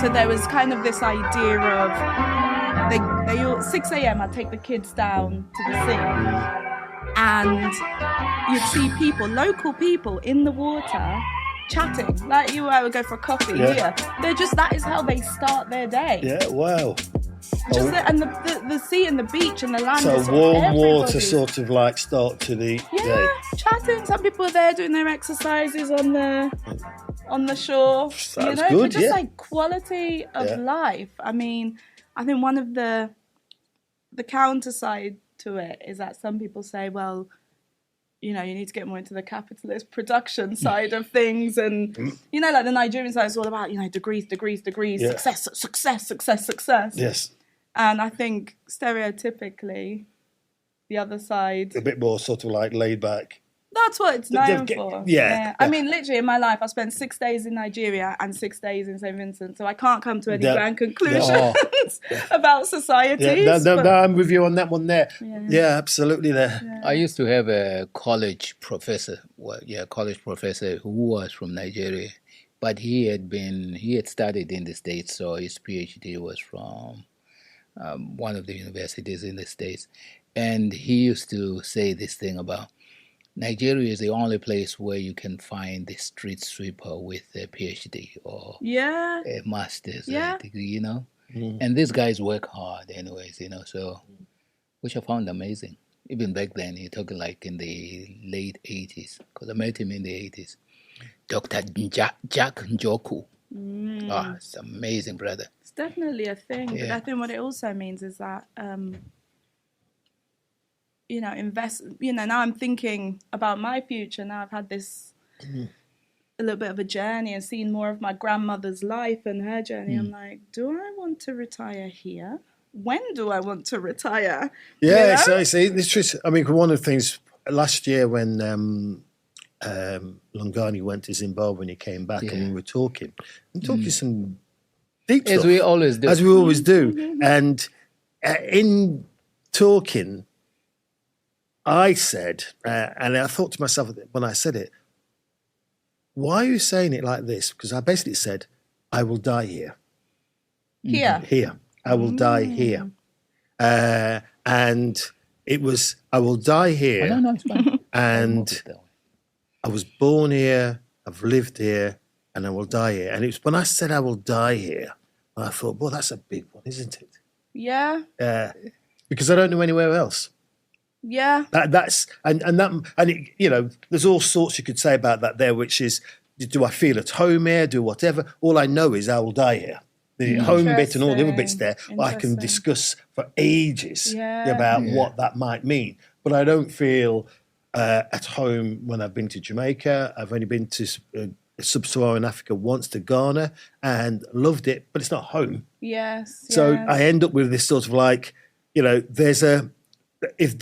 So there was kind of this idea of they all 6 a.m. I'd take the kids down to the sea, and you'd see people, local people, in the water chatting like you would go for a coffee here. They're just, that is how they start their day. Yeah, wow. And the sea and the beach and the land. So is warm water sort of like start to the day. Chatting. Some people are there doing their exercises on the shore. Sounds good, but just like quality of life. I mean, I think one of the counter side to it is that some people say, well, you need to get more into the capitalist production side of things. And, like the Nigerian side is all about, degrees, success. Yes. And I think stereotypically, the other side... A bit more sort of like laid back. That's what it's known for. Yeah. I mean, literally in my life, I spent 6 days in Nigeria and 6 days in St Vincent, so I can't come to any grand conclusions about societies. No, I'm with you on that one there. Yeah, absolutely there. Yeah. I used to have a college professor who was from Nigeria, but he had studied in the States, so his PhD was from one of the universities in the States, and he used to say this thing about Nigeria is the only place where you can find the street sweeper with a PhD or a master's degree, And these guys work hard anyways, so, which I found amazing. Even back then, you're talking like in the late 80s, because I met him in the 80s. Dr. Jack Njoku. It's amazing, brother. It's definitely a thing, but I think what it also means is that... invest. Now I'm thinking about my future. Now I've had this a little bit of a journey and seen more of my grandmother's life and her journey. I'm like, do I want to retire here? When do I want to retire? Yeah, so see, this is. I mean, one of the things last year when Longani went to Zimbabwe when he came back, and we were talking some deep stuff, as we always do, and in talking. I said, and I thought to myself when I said it, why are you saying it like this? Because I basically said, I will die here. Here. I will die here. And it was, I will die here. No, it's fine. And I was born here, I've lived here, and I will die here. And it was when I said I will die here, I thought, well, that's a big one, isn't it? Yeah. Because I don't know anywhere else. Yeah, that's there's all sorts you could say about that there, which is, do I feel at home here? Do whatever? All I know is I will die here. The home bit and all the other bits there, I can discuss for ages about what that might mean. But I don't feel at home when I've been to Jamaica. I've only been to Sub-Saharan Africa once, to Ghana, and loved it, but it's not home. Yes. So I end up with this sort of like, there's a. If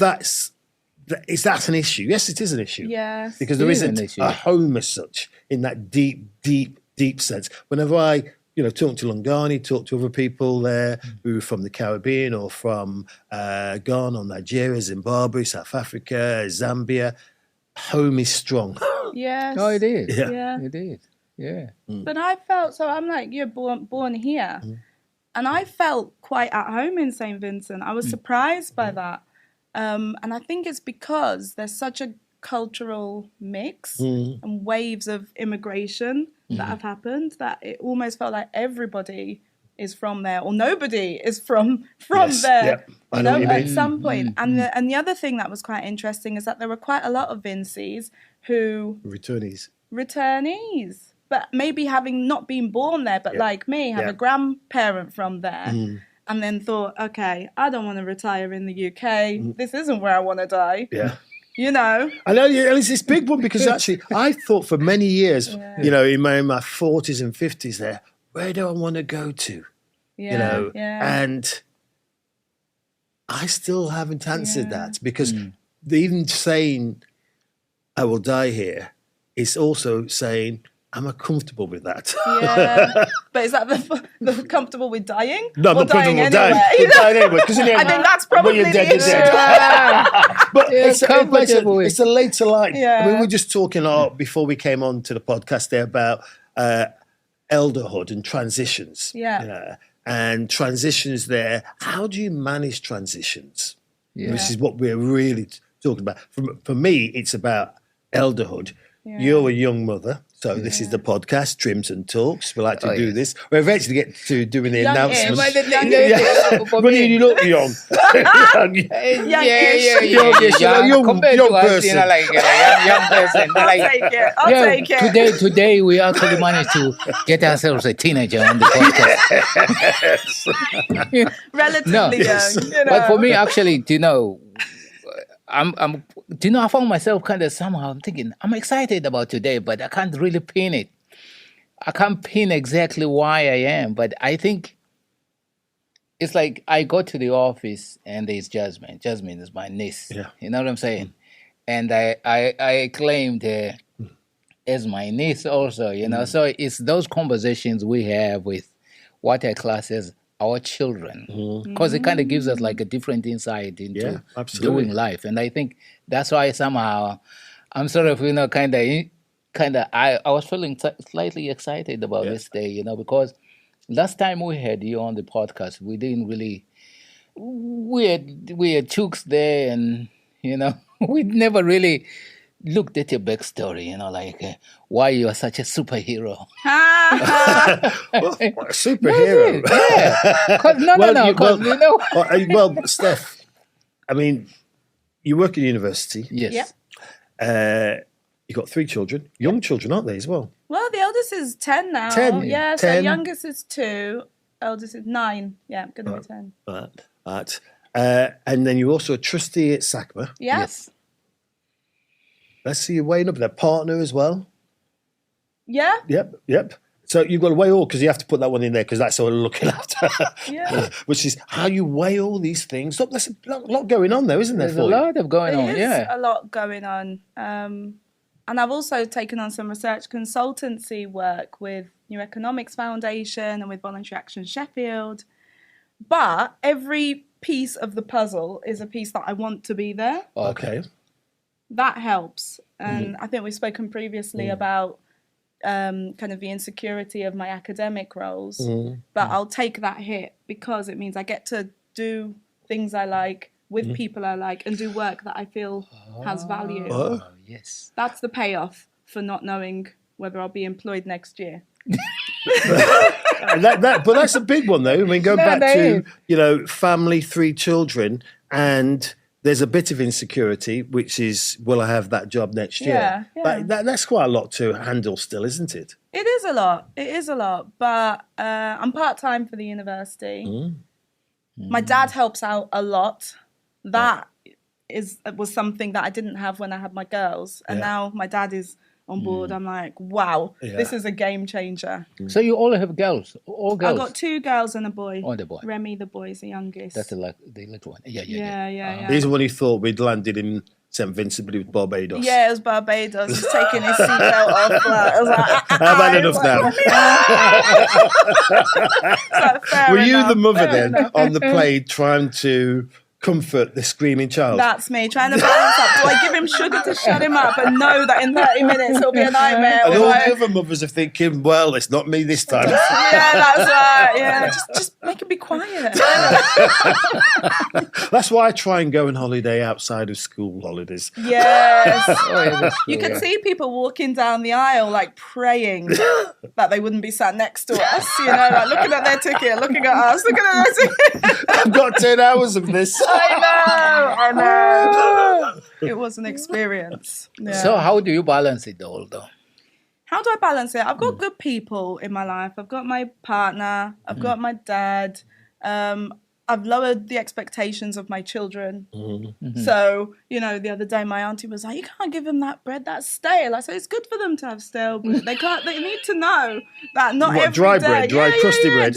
is that an issue? Yes, it is an issue. Yes. Because there isn't a home as such in that deep, deep, deep sense. Whenever I, talk to Longani, talk to other people there who are from the Caribbean or from Ghana, Nigeria, Zimbabwe, South Africa, Zambia, home is strong. Yes. Oh, it is. Yeah. It is. Yeah. But I felt, so I'm like, you're born here. And I felt quite at home in St. Vincent. I was surprised by that. And I think it's because there's such a cultural mix and waves of immigration that have happened that it almost felt like everybody is from there, or nobody is from there. Yep. At some point. And the other thing that was quite interesting is that there were quite a lot of Vincies who returnees, but maybe having not been born there, but like me, have a grandparent from there. And then thought, okay, I don't want to retire in the UK. This isn't where I want to die. Yeah. I know, it's this big one because actually I thought for many years, in my 40s and 50s there, where do I want to go to? And I still haven't answered that because even saying I will die here is also saying, am I comfortable with that? Yeah. But is that the comfortable with dying? No, I'm not comfortable with dying. Dying anyway, I think that's probably you're dead, you're dead. But it's a later life. Yeah. I mean, we were just talking before we came on to the podcast there about elderhood and transitions. Yeah. And transitions there. How do you manage transitions? Yeah. This is what we're really talking about. For me, it's about elderhood. Yeah. You're a young mother. So this is the podcast, Trims and Talks. We like to do this. We eventually get to doing the announcement. But you look young. young compared to us, person. like a young person. I'll take it. Today we actually managed to get ourselves a teenager on the podcast. Relatively young. But for me, actually, I found myself kind of somehow thinking, I'm excited about today, but I can't really pin it. I can't pin exactly why I am, but I think it's like I go to the office and there's Jasmine. Jasmine is my niece. Yeah. You know what I'm saying? And I claimed her as my niece also, So it's those conversations we have with what I class as our children, because it kind of gives us like a different insight into doing life. And I think that's why somehow I'm sort of, I was feeling slightly excited about this day, because last time we had you on the podcast, we didn't really, we had chooks there and, we never really looked at your backstory, why you are such a superhero. Superhero? Well, Steph, I mean, you work at university. Yes. You've got 3 children. Young children, aren't they, as well? Well, the eldest is 10 now. 10? Yeah, 10. so youngest is 2, eldest is 9. Yeah, going to be 10. Right. And then you're also a trustee at SACMA. Yeah. Yes. Let's see you weighing up their partner as well. Yeah. Yep. So you've got to weigh all, because you have to put that one in there, because that's what we're looking after. Yeah. Which is how you weigh all these things. Look, there's a lot going on there, isn't there? There's a lot of going on, There is a lot going on. And I've also taken on some research consultancy work with New Economics Foundation and with Voluntary Action Sheffield. But every piece of the puzzle is a piece that I want to be there. Okay. That helps. And I think we've spoken previously about kind of the insecurity of my academic roles. But I'll take that hit because it means I get to do things I like with people I like and do work that I feel has value. Oh, yes. That's the payoff for not knowing whether I'll be employed next year. But that's a big one, though. I mean, going back to, family, 3 children, and there's a bit of insecurity, which is, will I have that job next year? Yeah. But that's quite a lot to handle still, isn't it? It is a lot. But I'm part-time for the university. My dad helps out a lot. That was something that I didn't have when I had my girls. And now my dad is on board. I'm like, wow, this is a game changer. So you all have girls? All girls? I've got 2 girls and a boy. Oh, the boy. Remy, the boy, is the youngest. That's the little one. Yeah. He's the one who thought we'd landed in St Vincent, but it was Barbados. Yeah, it was Barbados. He's taking his seatbelt off. I was like, I've had enough now. Were you the mother then on the plane trying to comfort the screaming child? That's me, trying to balance up. Do I give him sugar to shut him up and know that in 30 minutes it'll be a nightmare? And all the other mothers are thinking, well, it's not me this time. Yeah, that's right. Yeah, just make him be quiet. That's why I try and go on holiday outside of school holidays. Yes. You could see people walking down the aisle like praying that they wouldn't be sat next to us, like looking at their ticket, looking at us, looking at their ticket. I've got 10 hours of this. I know. It was an experience. Yeah. So how do you balance it all, though? How do I balance it? I've got good people in my life. I've got my partner. I've got my dad. I've lowered the expectations of my children. So, the other day my auntie was like, you can't give them that bread that's stale. I said, it's good for them to have stale bread. They need to know that not every dry day. bread, crusty bread.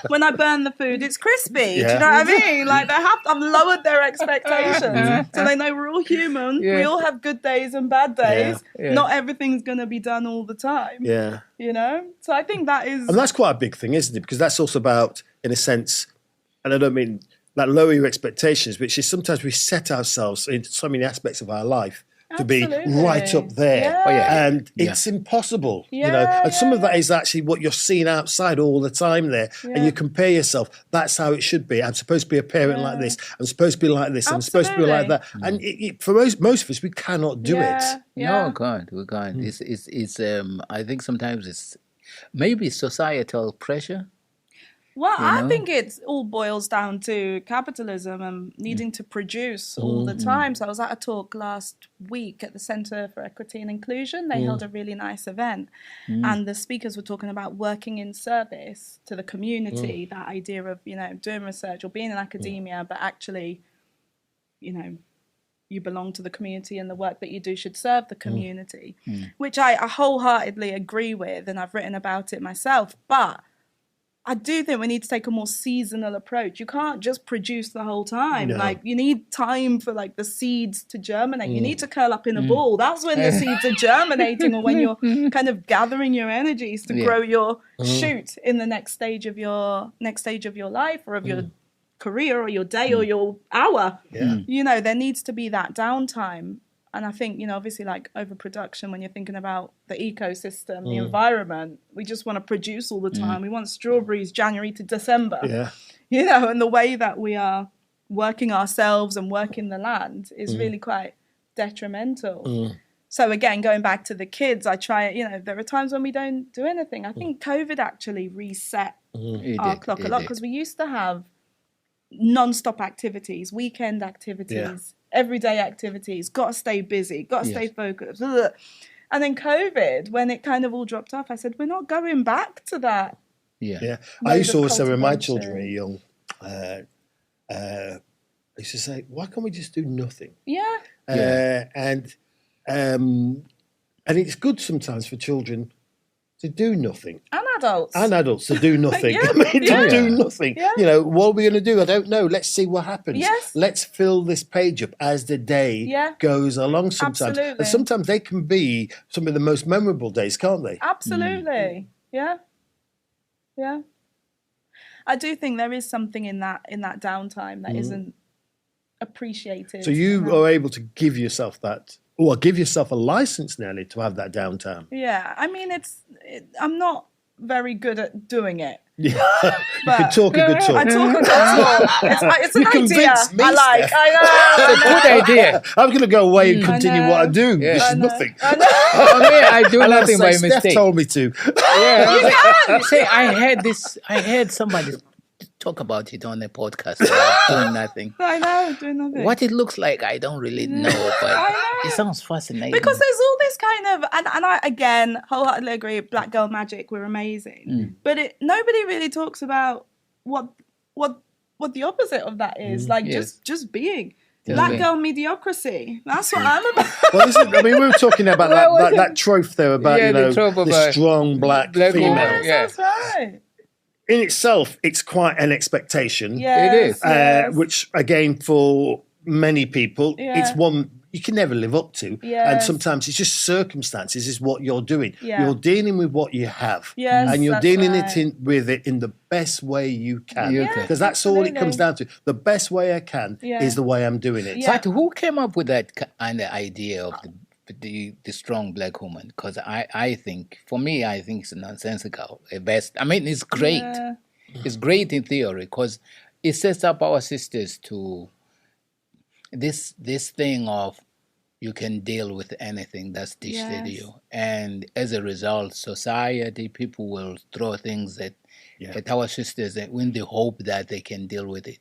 When I burn the food, it's crispy. Do you know what I mean? Like I've lowered their expectations. So they know we're all human. We all have good days and bad days. Not everything's going to be done all the time. Yeah. So I think that is... And that's quite a big thing, isn't it? Because that's also about, in a sense, and I don't mean that lower your expectations, which is sometimes we set ourselves in so many aspects of our life to be right up there. Yeah. Oh, yeah. And it's impossible, and some of that is actually what you're seeing outside all the time there. And you compare yourself, that's how it should be. I'm supposed to be a parent like this, I'm supposed to be like this, I'm supposed to be like that. And for most of us, we cannot do it. No, we can't. It's I think sometimes it's maybe societal pressure. Well, I think it all boils down to capitalism and needing to produce all the time. So I was at a talk last week at the Centre for Equity and Inclusion. They held a really nice event, and the speakers were talking about working in service to the community, that idea of, doing research or being in academia, but actually, you belong to the community and the work that you do should serve the community, which I wholeheartedly agree with, and I've written about it myself. But I do think we need to take a more seasonal approach. You can't just produce the whole time. No. Like, you need time for the seeds to germinate. You need to curl up in a ball. That's when the seeds are germinating, or when you're kind of gathering your energies to grow your shoot in the next stage of your life, or of your career, or your day, or your hour. There needs to be that downtime. And I think, obviously, overproduction, when you're thinking about the ecosystem, the environment, we just want to produce all the time. We want strawberries January to December. And the way that we are working ourselves and working the land is really quite detrimental. So again, going back to the kids, I try, there are times when we don't do anything. I think COVID actually reset our clock a lot, because we used to have non-stop activities, weekend activities, everyday activities, got to stay busy, got to stay focused. And then COVID, when it kind of all dropped off, I said, we're not going back to that. I used to always say when my children were young, I used to say, why can't we just do nothing? And it's good sometimes for children to do nothing. And adults to do nothing. To do nothing. What are we going to do? I don't know. Let's see what happens. Let's fill this page up as the day goes along sometimes. Absolutely. And sometimes they can be some of the most memorable days, can't they? Absolutely. Yeah. I do think there is something in that downtime that isn't appreciated. So you are able to give yourself that, or give yourself a license, Nelly, to have that downtime. Yeah. I mean, I'm not very good at doing it. You can talk a good talk. I talk a good talk. It's an idea me, I like. Steph. I know. It's a good idea. I'm going to go away and continue what I do. This is nothing. I do nothing by Steph mistake. told me to. I heard somebody talk about it on a podcast about doing nothing. I know, doing nothing. What it looks like, I don't really know, but it sounds fascinating. Because there's all this kind of, and I, again, wholeheartedly agree, Black Girl Magic, we're amazing. But nobody really talks about what the opposite of that is. Just being. Black girl mediocrity. That's what I'm about. Well, we were talking about that trope there about, the strong black female. That's right. In itself, it's quite an expectation. It is. Which, again, for many people, it's one you can never live up to. And sometimes it's just circumstances is what you're doing. You're dealing with what you have. And you're dealing with it in the best way you can. Because that's all it comes down to. The best way I can is the way I'm doing it. But who came up with that kind of idea of the strong black woman? Because I think it's nonsensical at best. I mean, it's great. It's great in theory because it sets up our sisters to this thing of you can deal with anything that's dished at you. And as a result, society, people will throw things at our sisters in the hope that they can deal with it.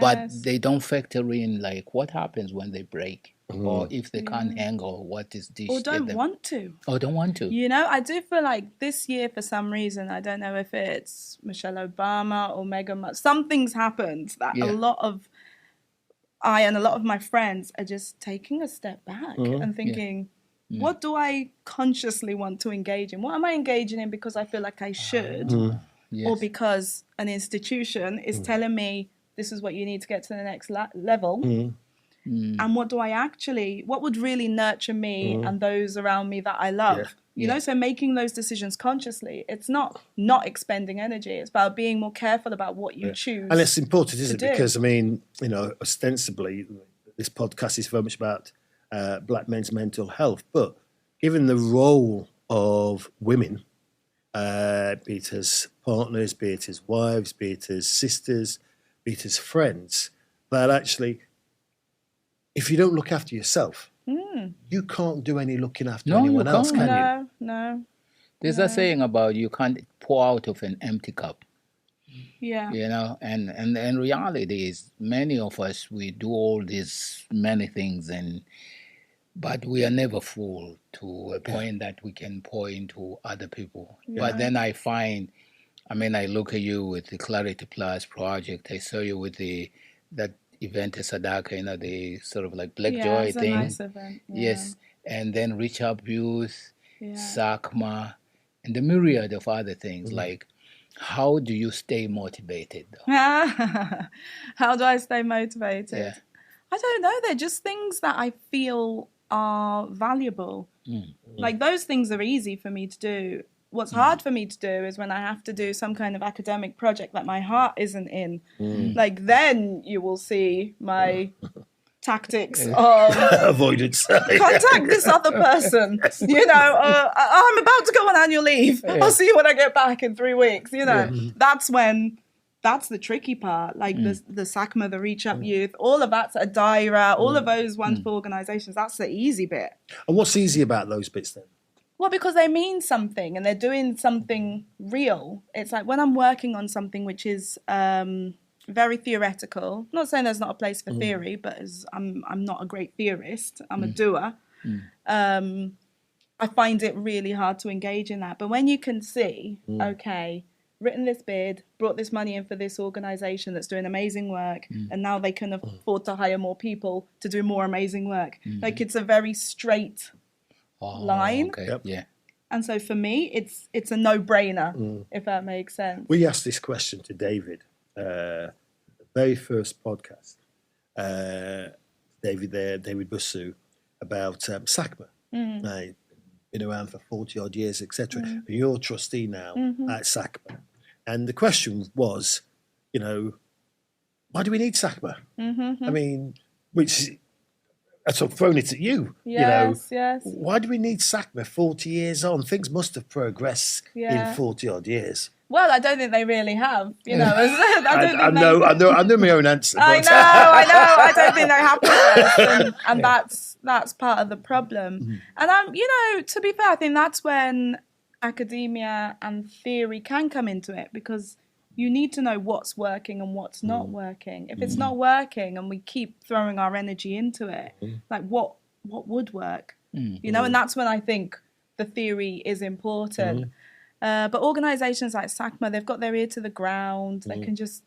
But they don't factor in what happens when they break. Or if they can't handle what is dished or don't want to. Or don't want to. I do feel like this year, for some reason, I don't know if it's Michelle Obama or Meghan, something's happened that a lot of my friends are just taking a step back and thinking, what do I consciously want to engage in? What am I engaging in because I feel like I should? Or because an institution is telling me this is what you need to get to the next level? And what would really nurture me and those around me that I love? So making those decisions consciously, it's not expending energy. It's about being more careful about what you choose. And it's important, isn't it? Because, ostensibly, this podcast is very much about black men's mental health. But given the role of women, be it as partners, be it as wives, be it as sisters, be it as friends, that actually, if you don't look after yourself, you can't do any looking after anyone else, can you? No. There's a saying about you can't pour out of an empty cup. Yeah. You know, and reality is many of us, we do all these many things, but we are never full to a point that we can pour into other people. Yeah. But then I find, I look at you with the Clarity Plus project. I saw you with that event at Sadaka, the sort of like Black Joy thing. Yeah, it's a nice event. Yeah. Yes, and then Reach Up Youth, SACMA, and the myriad of other things. Like, how do you stay motivated, though? How do I stay motivated? Yeah. I don't know. They're just things that I feel are valuable. Like, those things are easy for me to do. What's hard for me to do is when I have to do some kind of academic project that my heart isn't in. Like, then you will see my tactics of avoidance. Contact this other person. I'm about to go on annual leave. I'll see you when I get back in 3 weeks. That's the tricky part. Like the SACMA, the Reach Up Youth, all of that's a Daira, all of those wonderful organisations. That's the easy bit. And what's easy about those bits then? Well, because they mean something and they're doing something real. It's like when I'm working on something which is very theoretical. Not saying there's not a place for theory, but I'm not a great theorist. I'm a doer. I find it really hard to engage in that. But when you can see, okay, written this bid, brought this money in for this organisation that's doing amazing work, and now they can afford to hire more people to do more amazing work. Like, it's a very straight line. Okay. Yep. Yeah. And so for me, it's a no-brainer, if that makes sense. We asked this question to David, the very first podcast. David Busu, about SACMA. Been around for 40 odd years, etc. And you're trustee now at SACMA. And the question was, why do we need SACMA? I've sort of thrown it at you. Yes. Why do we need SACMA 40 years on? Things must have progressed in 40 odd years. Well, I don't think they really have. I know my own answer. I know. I don't think they have progressed, and that's part of the problem. And to be fair, I think that's when academia and theory can come into it, because you need to know what's working and what's not working. If it's not working and we keep throwing our energy into it, like what would work? And that's when I think the theory is important. But organisations like SACMA, they've got their ear to the ground. They can just,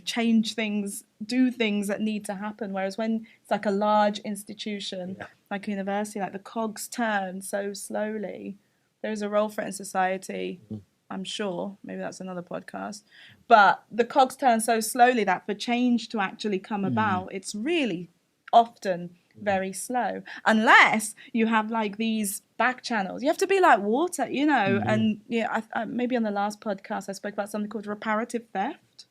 change things, do things that need to happen. Whereas when it's like a large institution, like a university, like the cogs turn so slowly. There is a role for it in society, I'm sure. Maybe that's another podcast. But the cogs turn so slowly that for change to actually come about, it's really often very slow, unless you have like these back channels. You have to be like water, and I maybe on the last podcast I spoke about something called reparative theft.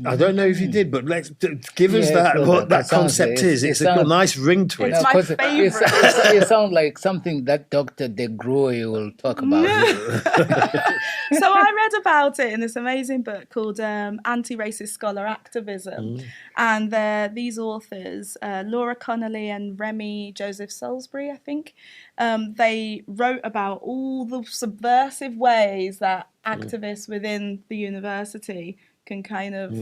I don't know if you did, but let's give us what that concept is. It's a nice ring to it. It's my favourite. It sounds like something that Dr. De Groy will talk about. So I read about it in this amazing book called Anti-Racist Scholar Activism. And these authors, Laura Connolly and Remy Joseph Salisbury, I think, they wrote about all the subversive ways that activists within the university can kind of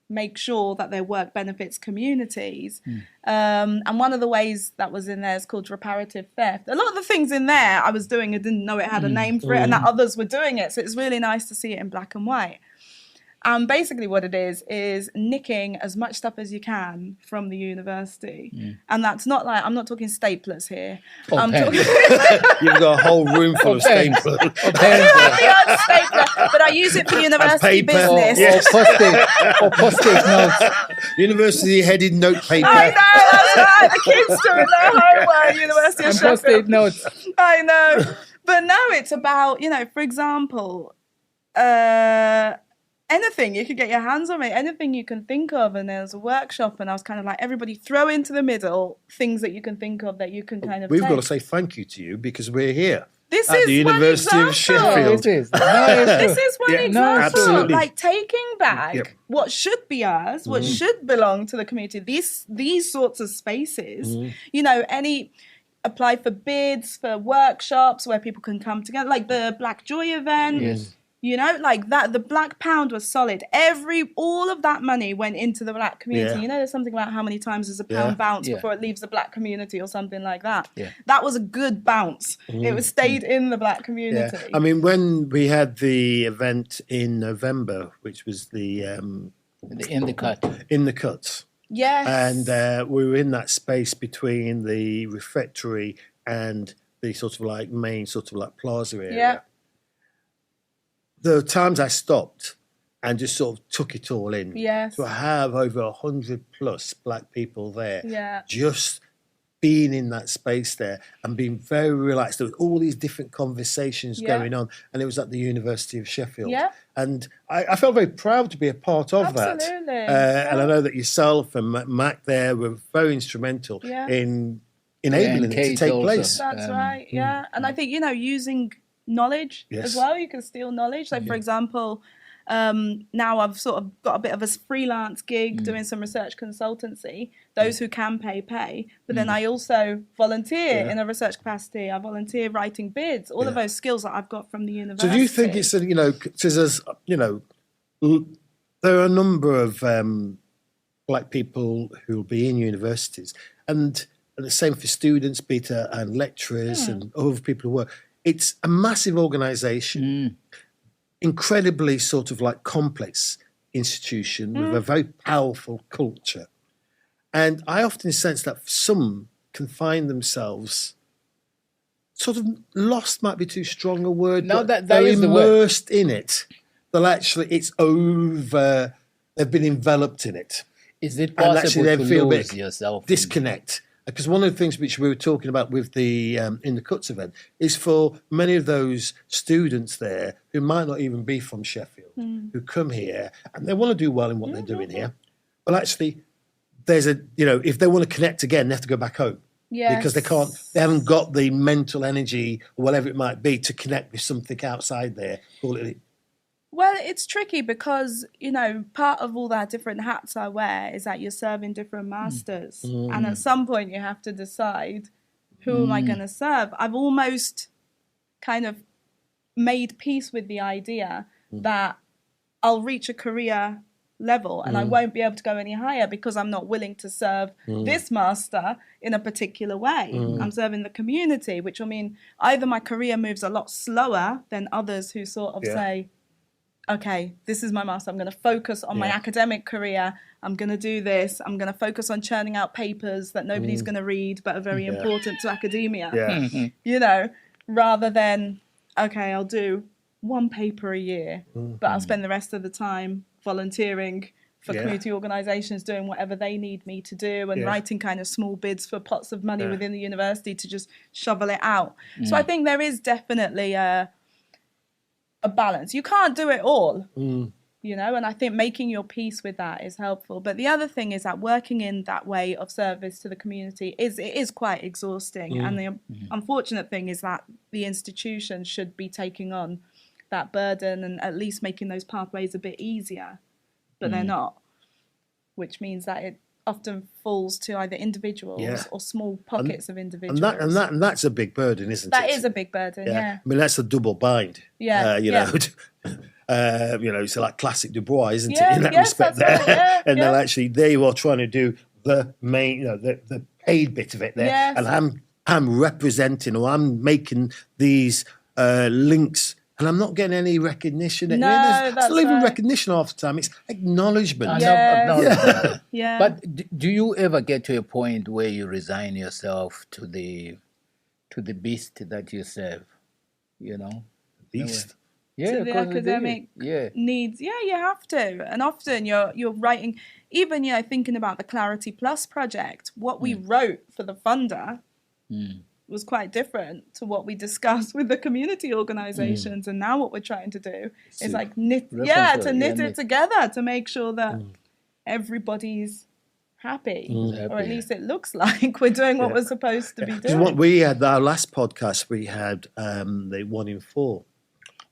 make sure that their work benefits communities. And one of the ways that was in there is called reparative theft. A lot of the things in there I was doing, I didn't know it had a name for it, and that others were doing it. So it's really nice to see it in black and white. Basically what it is nicking as much stuff as you can from the university. And that's not like, I'm not talking staplers here. I'm talking You've got a whole room full of staplers. But I use it for university business. Yes. Or post-it notes. University-headed note paper. I know, that's right. The kids doing their homework, University of Sheffield. Post-it notes. I know. But no, it's about, for example, anything you could get your hands on, anything you can think of. And there was a workshop, and I was kind of like, everybody throw into the middle things that you can think of that you can kind of We've take. got to say thank you to you because we're here. This at is the University of Sheffield. This is one example. Absolutely. Like taking back what should be ours, what should belong to the community. These sorts of spaces, you know, apply for bids, for workshops where people can come together, like the Black Joy event. Yes. You know, like that, the Black Pound was solid. All of that money went into the Black community. Yeah. You know, there's something about how many times does a pound bounce before it leaves the Black community or something like that. Yeah. That was a good bounce. It was stayed in the Black community. Yeah. I mean, when we had the event in November, which was the in the cut. In the cuts. Yes. And we were in that space between the refectory and the sort of like main sort of like plaza area. Yeah. The times I stopped and just sort of took it all in. Yes. To have over 100 plus Black people there. Yeah. Just being in that space there and being very relaxed. There was all these different conversations going on, and it was at the University of Sheffield. Yeah. And I felt very proud to be a part of that. Absolutely. And I know that yourself and Mac there were very instrumental in enabling it to take place. That's right, And I think, you know, using knowledge as well, you can steal knowledge. Like, for example, now I've sort of got a bit of a freelance gig doing some research consultancy. Those who can pay. But then I also volunteer in a research capacity. I volunteer writing bids, all of those skills that I've got from the university. So do you think it's, you know, because there's, you know, there are a number of Black people who will be in universities, and the same for students, beta, and lecturers and other people who work. It's a massive organisation, incredibly sort of like complex institution with a very powerful culture. And I often sense that some can find themselves sort of lost, might be too strong a word, but they're immersed in it. They'll actually, it's over, they've been enveloped in it. Is it possible and actually to feel lose yourself? Disconnect. Because one of the things which we were talking about with the in the Cuts event is for many of those students there who might not even be from Sheffield, who come here and they want to do well in what they're doing here, but actually there's a, you know, if they want to connect again, they have to go back home. Yes. Because they haven't got the mental energy or whatever it might be to connect with something outside there. Well, it's tricky because, you know, part of all that different hats I wear is that you're serving different masters. And at some point you have to decide, who am I going to serve? I've almost kind of made peace with the idea that I'll reach a career level and I won't be able to go any higher because I'm not willing to serve this master in a particular way. I'm serving the community, which will mean either my career moves a lot slower than others who sort of say, okay, this is my master. I'm going to focus on my academic career. I'm going to do this. I'm going to focus on churning out papers that nobody's going to read but are very important to academia. You know, rather than, okay, I'll do one paper a year, but I'll spend the rest of the time volunteering for community organisations, doing whatever they need me to do and writing kind of small bids for pots of money within the university to just shovel it out. So I think there is definitely a balance. You can't do it all, you know, and I think making your peace with that is helpful. But the other thing is that working in that way of service to the community is quite exhausting. And the unfortunate thing is that the institution should be taking on that burden and at least making those pathways a bit easier, but they're not, which means that it often falls to either individuals or small pockets of individuals. And that's a big burden, isn't it? That is a big burden, I mean, that's a double bind. You know, it's like classic Du Bois, isn't it? In that respect there. Right, and then actually there you are trying to do the main, you know, the paid bit of it there. And I'm representing, or I'm making these links, and I'm not getting any recognition. No, that's it's not even recognition half the time. It's acknowledgement. But do you ever get to a point where you resign yourself to the beast that you serve? You know, beast. To the academic needs. Yeah, you have to. And often you're writing, even, you know, thinking about the Clarity Plus project, what we wrote for the funder was quite different to what we discussed with the community organizations. And now what we're trying to do is like knit it together to make sure that everybody's happy, or at least it looks like we're doing what we're supposed to be doing. What we had, our last podcast, we had the 1 in 4.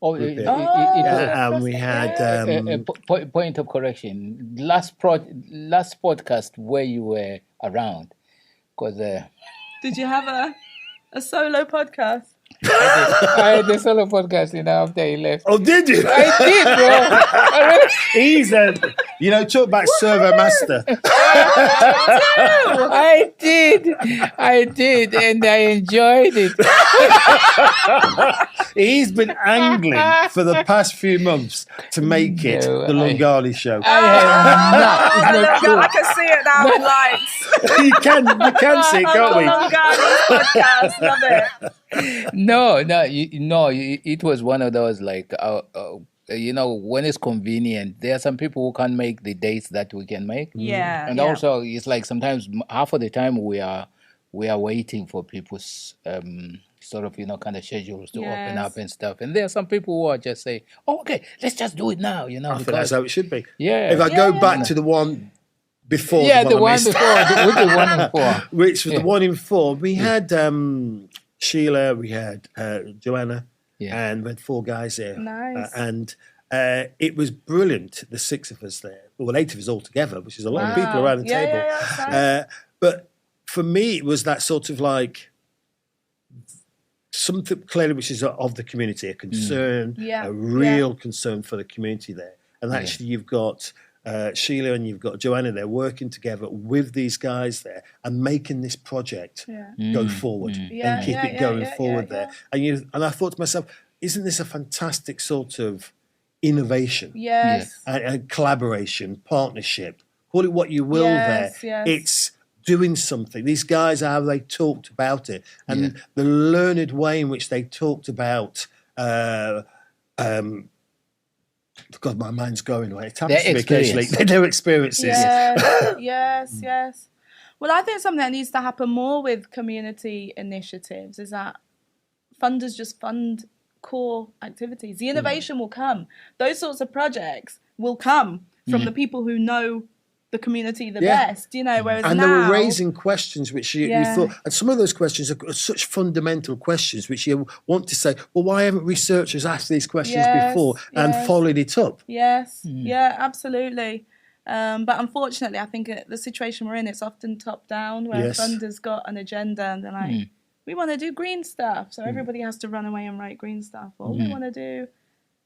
And we had point of correction. Last podcast where you were around, because did you have a solo podcast? I had a solo podcast after he left. Oh, did you? I did, bro. He's talk about servo master. I did, and I enjoyed it. He's been angling for the past few months to make it the Lungali show. I have not. I can see it now in lights. you can see it, can't we? Lungali podcast, love it. No, it was one of those like, when it's convenient. There are some people who can't make the dates that we can make. Yeah, and also it's like sometimes half of the time we are waiting for people's sort of kind of schedules to open up and stuff. And there are some people who are just say, "Oh, okay, let's just do it now." I think that's how it should be. Yeah. If I go back to the one before, the one before, with the 1 in 4, which was the 1 in 4, we had. Sheila, we had Joanna, and we had 4 guys there. Nice. And it was brilliant, the 6 of us there. Well, 8 of us all together, which is a lot of people around the table. Nice. But for me, it was that sort of like something clearly which is of the community, a concern, a real concern for the community there. And actually you've got Sheila and you've got Joanna there working together with these guys there and making this project go forward and keep it going forward there. And I thought to myself, isn't this a fantastic sort of innovation? Yes. And collaboration, partnership, call it what you will there. Yes. It's doing something. These guys, how they talked about it and the learned way in which they talked about God, my mind's going like it happens to me occasionally. Their experiences. Yes. Well, I think something that needs to happen more with community initiatives is that funders just fund core activities. The innovation will come. Those sorts of projects will come from the people who know the community the best, whereas and now... they were raising questions which you thought, and some of those questions are such fundamental questions which you want to say, well, why haven't researchers asked these questions before and followed it up? Yeah, absolutely. But unfortunately, I think the situation we're in, it's often top down, where funders got an agenda and they're like, we want to do green stuff, so everybody has to run away and write green stuff, or we want to do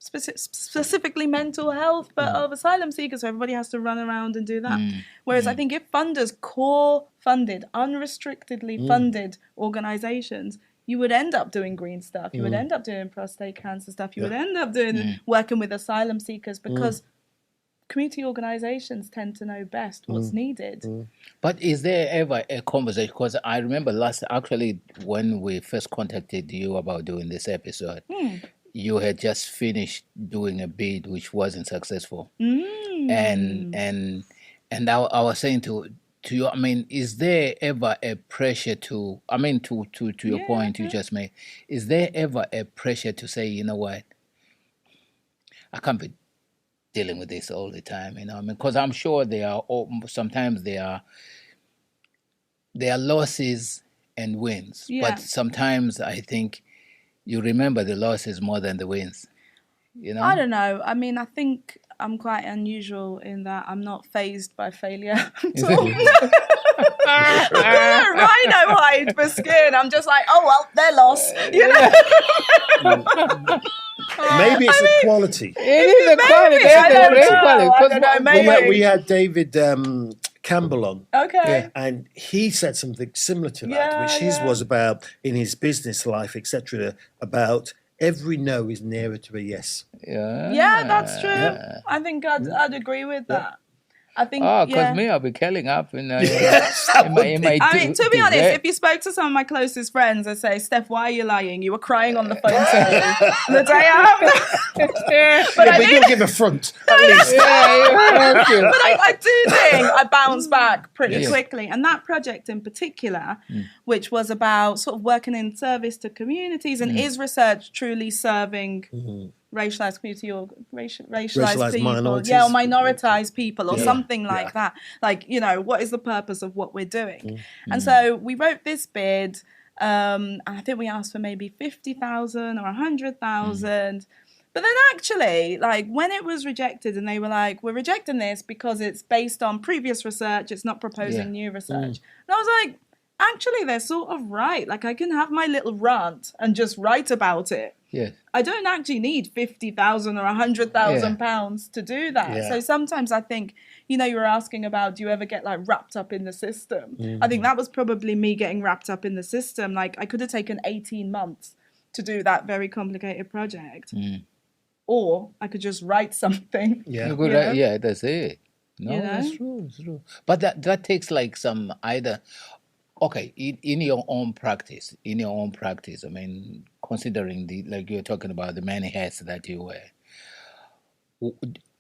specifically mental health, but of asylum seekers, so everybody has to run around and do that. Whereas I think if funders core-funded, unrestrictedly funded organisations, you would end up doing green stuff. You would end up doing prostate cancer stuff. You would end up doing working with asylum seekers because community organisations tend to know best what's needed. But is there ever a conversation? Because I remember when we first contacted you about doing this episode, you had just finished doing a bid which wasn't successful, and I was saying to you, I mean, is there ever a pressure to your point you just made? Is there ever a pressure to say, you know what, I can't be dealing with this all the time, because I'm sure sometimes there are losses and wins, but sometimes I think you remember the losses more than the wins, I don't know. I mean, I think I'm quite unusual in that I'm not fazed by failure at all. Rhino hide for skin. I'm just like, oh, well, they're lost. Maybe it's a quality. It is a quality. I don't know. We had David Campbell on. Okay. And he said something similar to that, which his was about in his business life, etc., about every no is nearer to a yes. Yeah, that's true. I think I'd agree with that. I think, because me, I'll be curling up in my I mean, to be honest, if you spoke to some of my closest friends, I'd say, Steph, why are you lying? You were crying on the phone to me the day after. But you'll give a front, at least. But I do think I bounced back pretty quickly. And that project in particular, which was about sort of working in service to communities, and is research truly serving racialized community or racialized people, minorities. or minoritized people, or something like that. Like, what is the purpose of what we're doing? And so we wrote this bid, and I think we asked for maybe 50,000 or 100,000. But then actually, like, when it was rejected, and they were like, we're rejecting this because it's based on previous research, it's not proposing new research. And I was like, actually, they're sort of right. Like, I can have my little rant and just write about it. Yes. I don't actually need 50,000 or 100,000 pounds to do that. Yeah. So sometimes I think, you were asking about, do you ever get like wrapped up in the system? I think that was probably me getting wrapped up in the system. Like, I could have taken 18 months to do that very complicated project. Or I could just write something. Yeah, that's it. No, that's true. It's true. But that takes like some either. Okay, in your own practice, I mean, considering like you're talking about the many hats that you wear,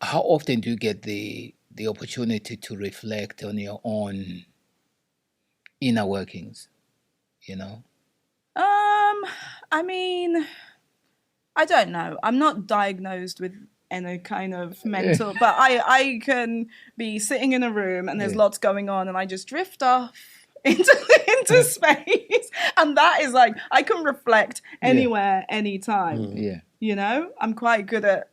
how often do you get the opportunity to reflect on your own inner workings? I mean, I don't know. I'm not diagnosed with any kind of mental, but I can be sitting in a room and there's lots going on, and I just drift off into space, and that is like, I can reflect anywhere, anytime. I'm quite good at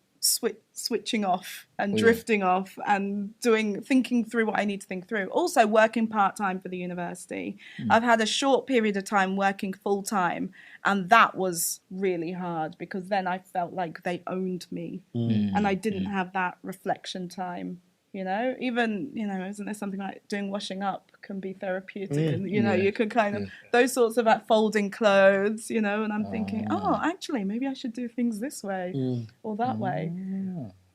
switching off and drifting off and thinking through what I need to think through. Also, working part-time for the university. I've had a short period of time working full-time, and that was really hard because then I felt like they owned me, and I didn't have that reflection time. Even, isn't there something like doing washing up can be therapeutic? And, you could kind of, those sorts of like folding clothes, and I'm thinking, actually, maybe I should do things this way or that way.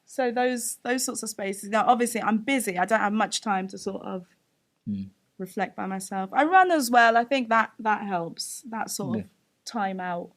So those sorts of spaces. Now, obviously, I'm busy. I don't have much time to sort of reflect by myself. I run as well. I think that helps, that sort of time out.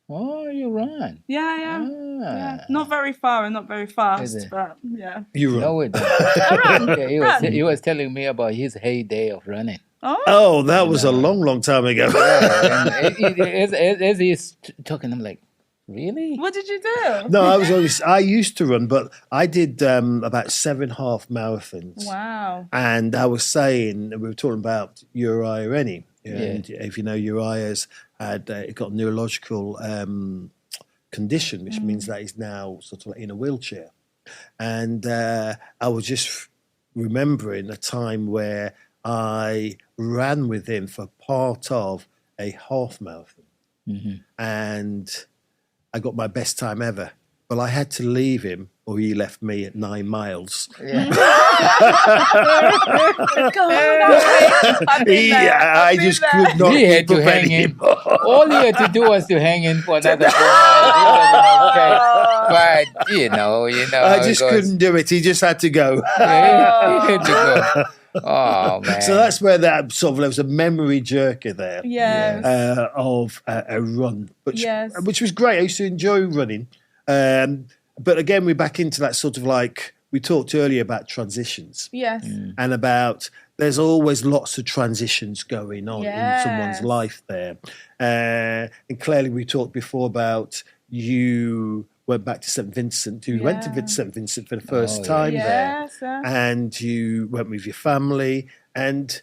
Oh, you run? Yeah. Not very far and not very fast, but yeah. You run? No, it don't. I run. He was telling me about his heyday of running. Oh, that was a long, long time ago. As he's talking, I'm like, really? What did you do? No, I used to run, but I did about 7 half marathons. Wow. And I was saying, we were talking about Uriah Rennie. And if you know, Uriah's had got a neurological condition, which means that he's now sort of in a wheelchair. And I was just remembering a time where I ran with him for part of a half marathon. And I got my best time ever. But I had to leave him, or he left me at 9 miles. I just could not. He had to hang in. All he had to do was to hang in for another 4 miles. Okay. But I just couldn't do it. He just had to go. He had to go. Oh man! So that's where that sort of, there was a memory jerker there. Of a run, which was great. I used to enjoy running. But again, we're back into that sort of like, we talked earlier about transitions. Yes. And about, there's always lots of transitions going on in someone's life there. And clearly we talked before about, you went back to St Vincent. You went to St Vincent for the first time there. And you went with your family. And,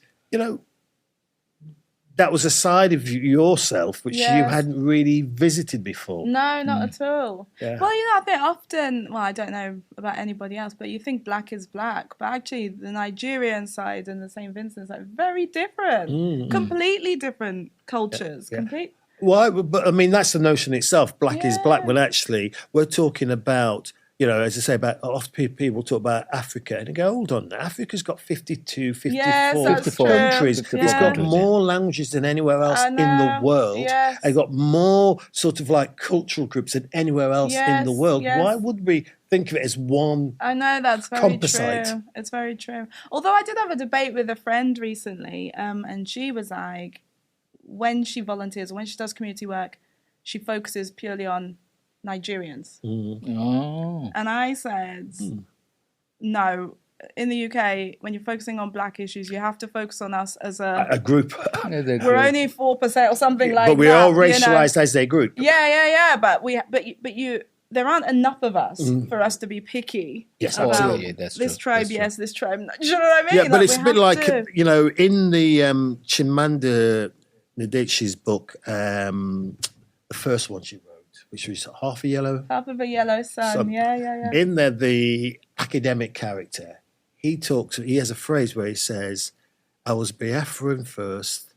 that was a side of yourself which you hadn't really visited before. No, not at all. Yeah. Well, I think often, I don't know about anybody else, but you think black is black. But actually, the Nigerian side and the St Vincent side, very different. Completely different cultures. Well, but I mean, that's the notion itself. Black is black. When actually, we're talking about, as I say, about often people talk about Africa and they go, hold on, Africa's got 52, 54 Yes, countries. 54 It's got countries, more languages than anywhere else in the world. Yes. And got more sort of like cultural groups than anywhere else in the world. Yes. Why would we think of it as one I know, that's very composite? true. It's very true. Although I did have a debate with a friend recently, and she was like, when she volunteers, when she does community work, she focuses purely on Nigerians. Oh. And I said, no, in the UK, when you're focusing on black issues, you have to focus on us as A group. we're only 4% or something like that. But we are racialized as a group. Yeah. But there aren't enough of us for us to be picky. Yes, about absolutely. That's this true. tribe, That's yes, this tribe. No. Do you know what I mean? Yeah, but it's a we bit have like, to. in the Chimamanda Adichie's book, the first one she wrote, which was Half a Yellow. Half of a Yellow Sun. Yeah. In there, the academic character, he has a phrase where he says, I was Biafran first,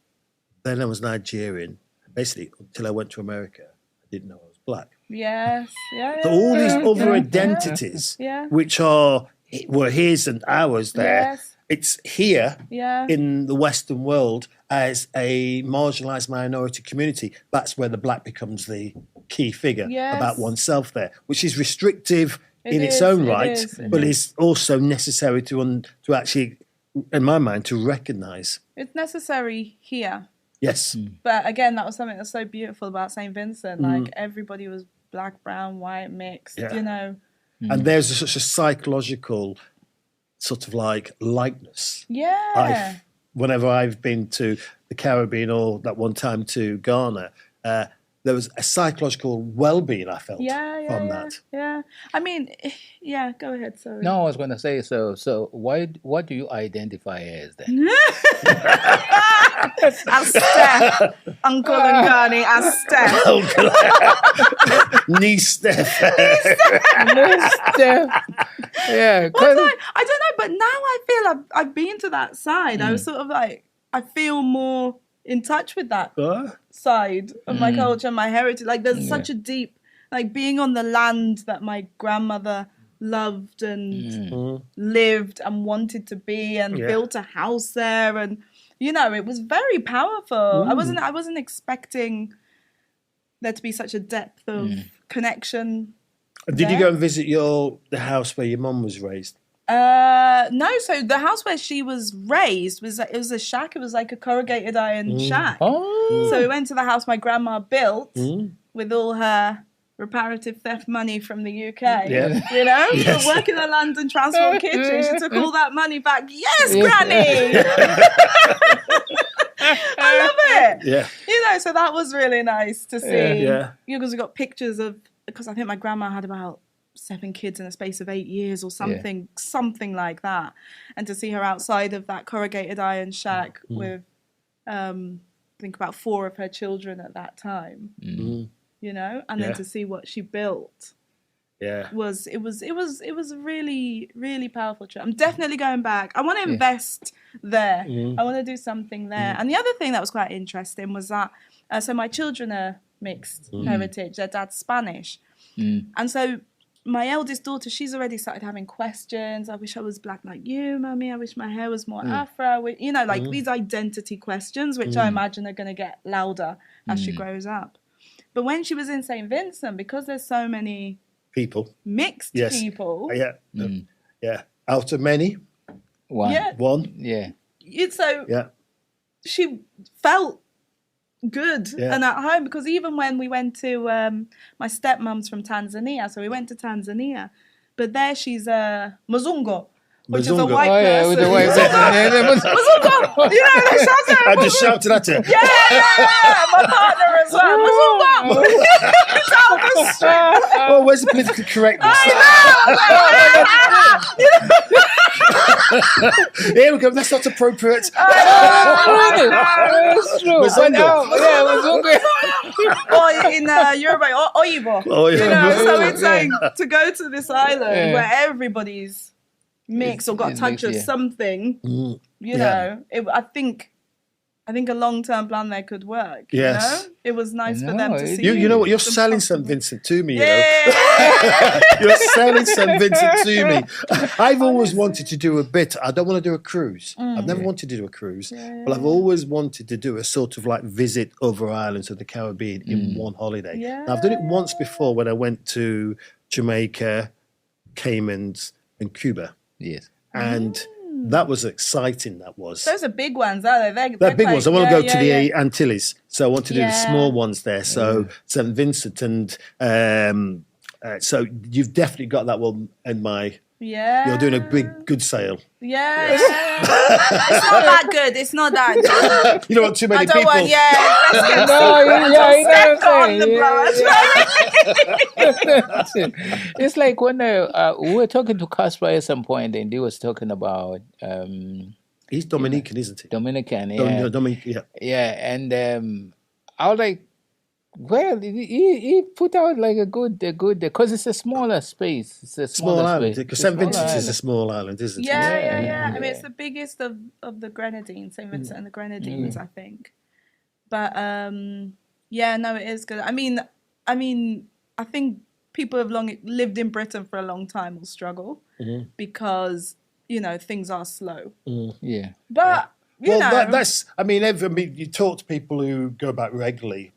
then I was Nigerian. Basically, until I went to America, I didn't know I was black. Yes. Yeah. So all these other identities, which were his and ours there, Yes. it's here Yeah. in the Western world as a marginalised minority community. That's where the black becomes the key figure Yes. about oneself there, which is restrictive in its is, own it right, is, it but is. is also necessary to actually, in my mind, to recognise. It's necessary here. Yes. But again, that was something that's so beautiful about St Vincent. Like, everybody was black, brown, white, mixed, Yeah. And there's such a psychological sort of like likeness. Yeah. Whenever I've been to the Caribbean or that one time to Ghana, there was a psychological well-being I felt from that. Yeah. I mean, yeah, go ahead, sorry. No, I was going to say, so what do you identify as then? As Steph. Uncle and Gani as Steph. Niece Steph. Yeah. I don't know, but now I feel I've been to that side. I was sort of like, I feel more in touch with that side of my culture, my heritage. Like, there's such a deep, like, being on the land that my grandmother loved and lived and wanted to be and built a house there, and it was very powerful. I wasn't expecting there to be such a depth of connection. Did you go and visit the house where your mum was raised? No, so the house where she was raised was a shack. It was like a corrugated iron shack. Oh. So we went to the house my grandma built with all her reparative theft money from the UK. Yeah. For working the London Transport Kitchen. She took all that money back. Yes, Granny! I love it. Yeah. So that was really nice to see. Yeah. Because we got pictures because I think my grandma had about 7 kids in a space of 8 years or something like that. And to see her outside of that corrugated iron shack with, I think about 4 of her children at that time, and then to see what she built. Yeah. It was a really, really powerful trip. I'm definitely going back. I want to invest there. I want to do something there. And the other thing that was quite interesting was that, so my children are mixed heritage. Their dad's Spanish. And so my eldest daughter, she's already started having questions. I wish I was black like you, Mummy. I wish my hair was more Afro. These identity questions, which I imagine are going to get louder as she grows up. But when she was in St Vincent, because there's so many mixed people. Yeah. Out of many. One. Yeah. She felt good and at home, because even when we went to my stepmom's from Tanzania, so we went to Tanzania, but there she's a Mzungu, which is a white person. With the white person. Mzungu! They shouted. I just shouted at her. Yeah, my partner as well. Mzungu! Down the street. Oh, where's the politically correctness? Here we go. That's not appropriate. It's true. Or in Yoruba, Oyibo. So it's like to go to this island where everybody's mixed or got a touch of something. I think I think a long-term plan there could work. Yes. You know? It was nice for them to see. You know what? You're selling St Vincent to me, you know. You're selling St Vincent to me. I've always wanted to do a bit. I don't want to do a cruise. I've never wanted to do a cruise, but I've always wanted to do a sort of like visit over islands of the Caribbean in one holiday. Yeah. Now, I've done it once before when I went to Jamaica, Caymans, and Cuba. Yes. And that was exciting, that was. Those are big ones, aren't they? They're big ones. I want to go to the Antilles, so I want to do the small ones there. So St Vincent and so you've definitely got that one in my. Yeah. You're doing a good sale. Yeah. It's not that good. It's not that good. You don't want too many I don't people. want, It's like when we were talking to Casper at some point, and he was talking about. He's Dominican, isn't he? Dominican, yeah. Dominican, yeah. Yeah, and I was like, well, he put out like a good, because it's a smaller space. It's a Small smaller island, space. because St Vincent is a small island, isn't it? Yeah. I mean, it's the biggest of the Grenadines, St Vincent and the Grenadines, I think. But no, it is good. I mean, I think people have lived in Britain for a long time will struggle because things are slow. Yeah, but you know, that's. I mean, you talk to people who go back regularly,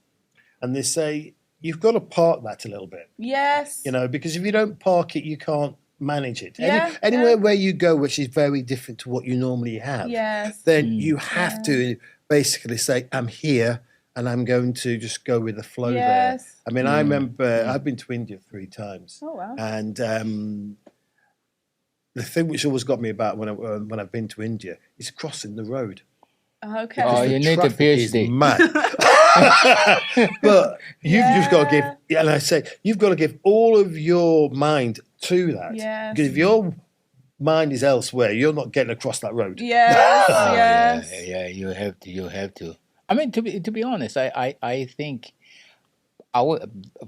and they say you've got to park that a little bit. Yes. Because if you don't park it, you can't manage it. Yeah, Anywhere where you go, which is very different to what you normally have. Yes. Then you have to basically say, I'm here and I'm going to just go with the flow there. I mean, I remember I've been to India 3 times. Oh, wow. And the thing which always got me about when I've been to India is crossing the road. Okay. Oh, you need a PhD. Mad. But you've just got to give, and I say, you've got to give all of your mind to that. Yes. Because if your mind is elsewhere, you're not getting across that road. Yes. Yeah, you have to. I mean, to be honest, I think I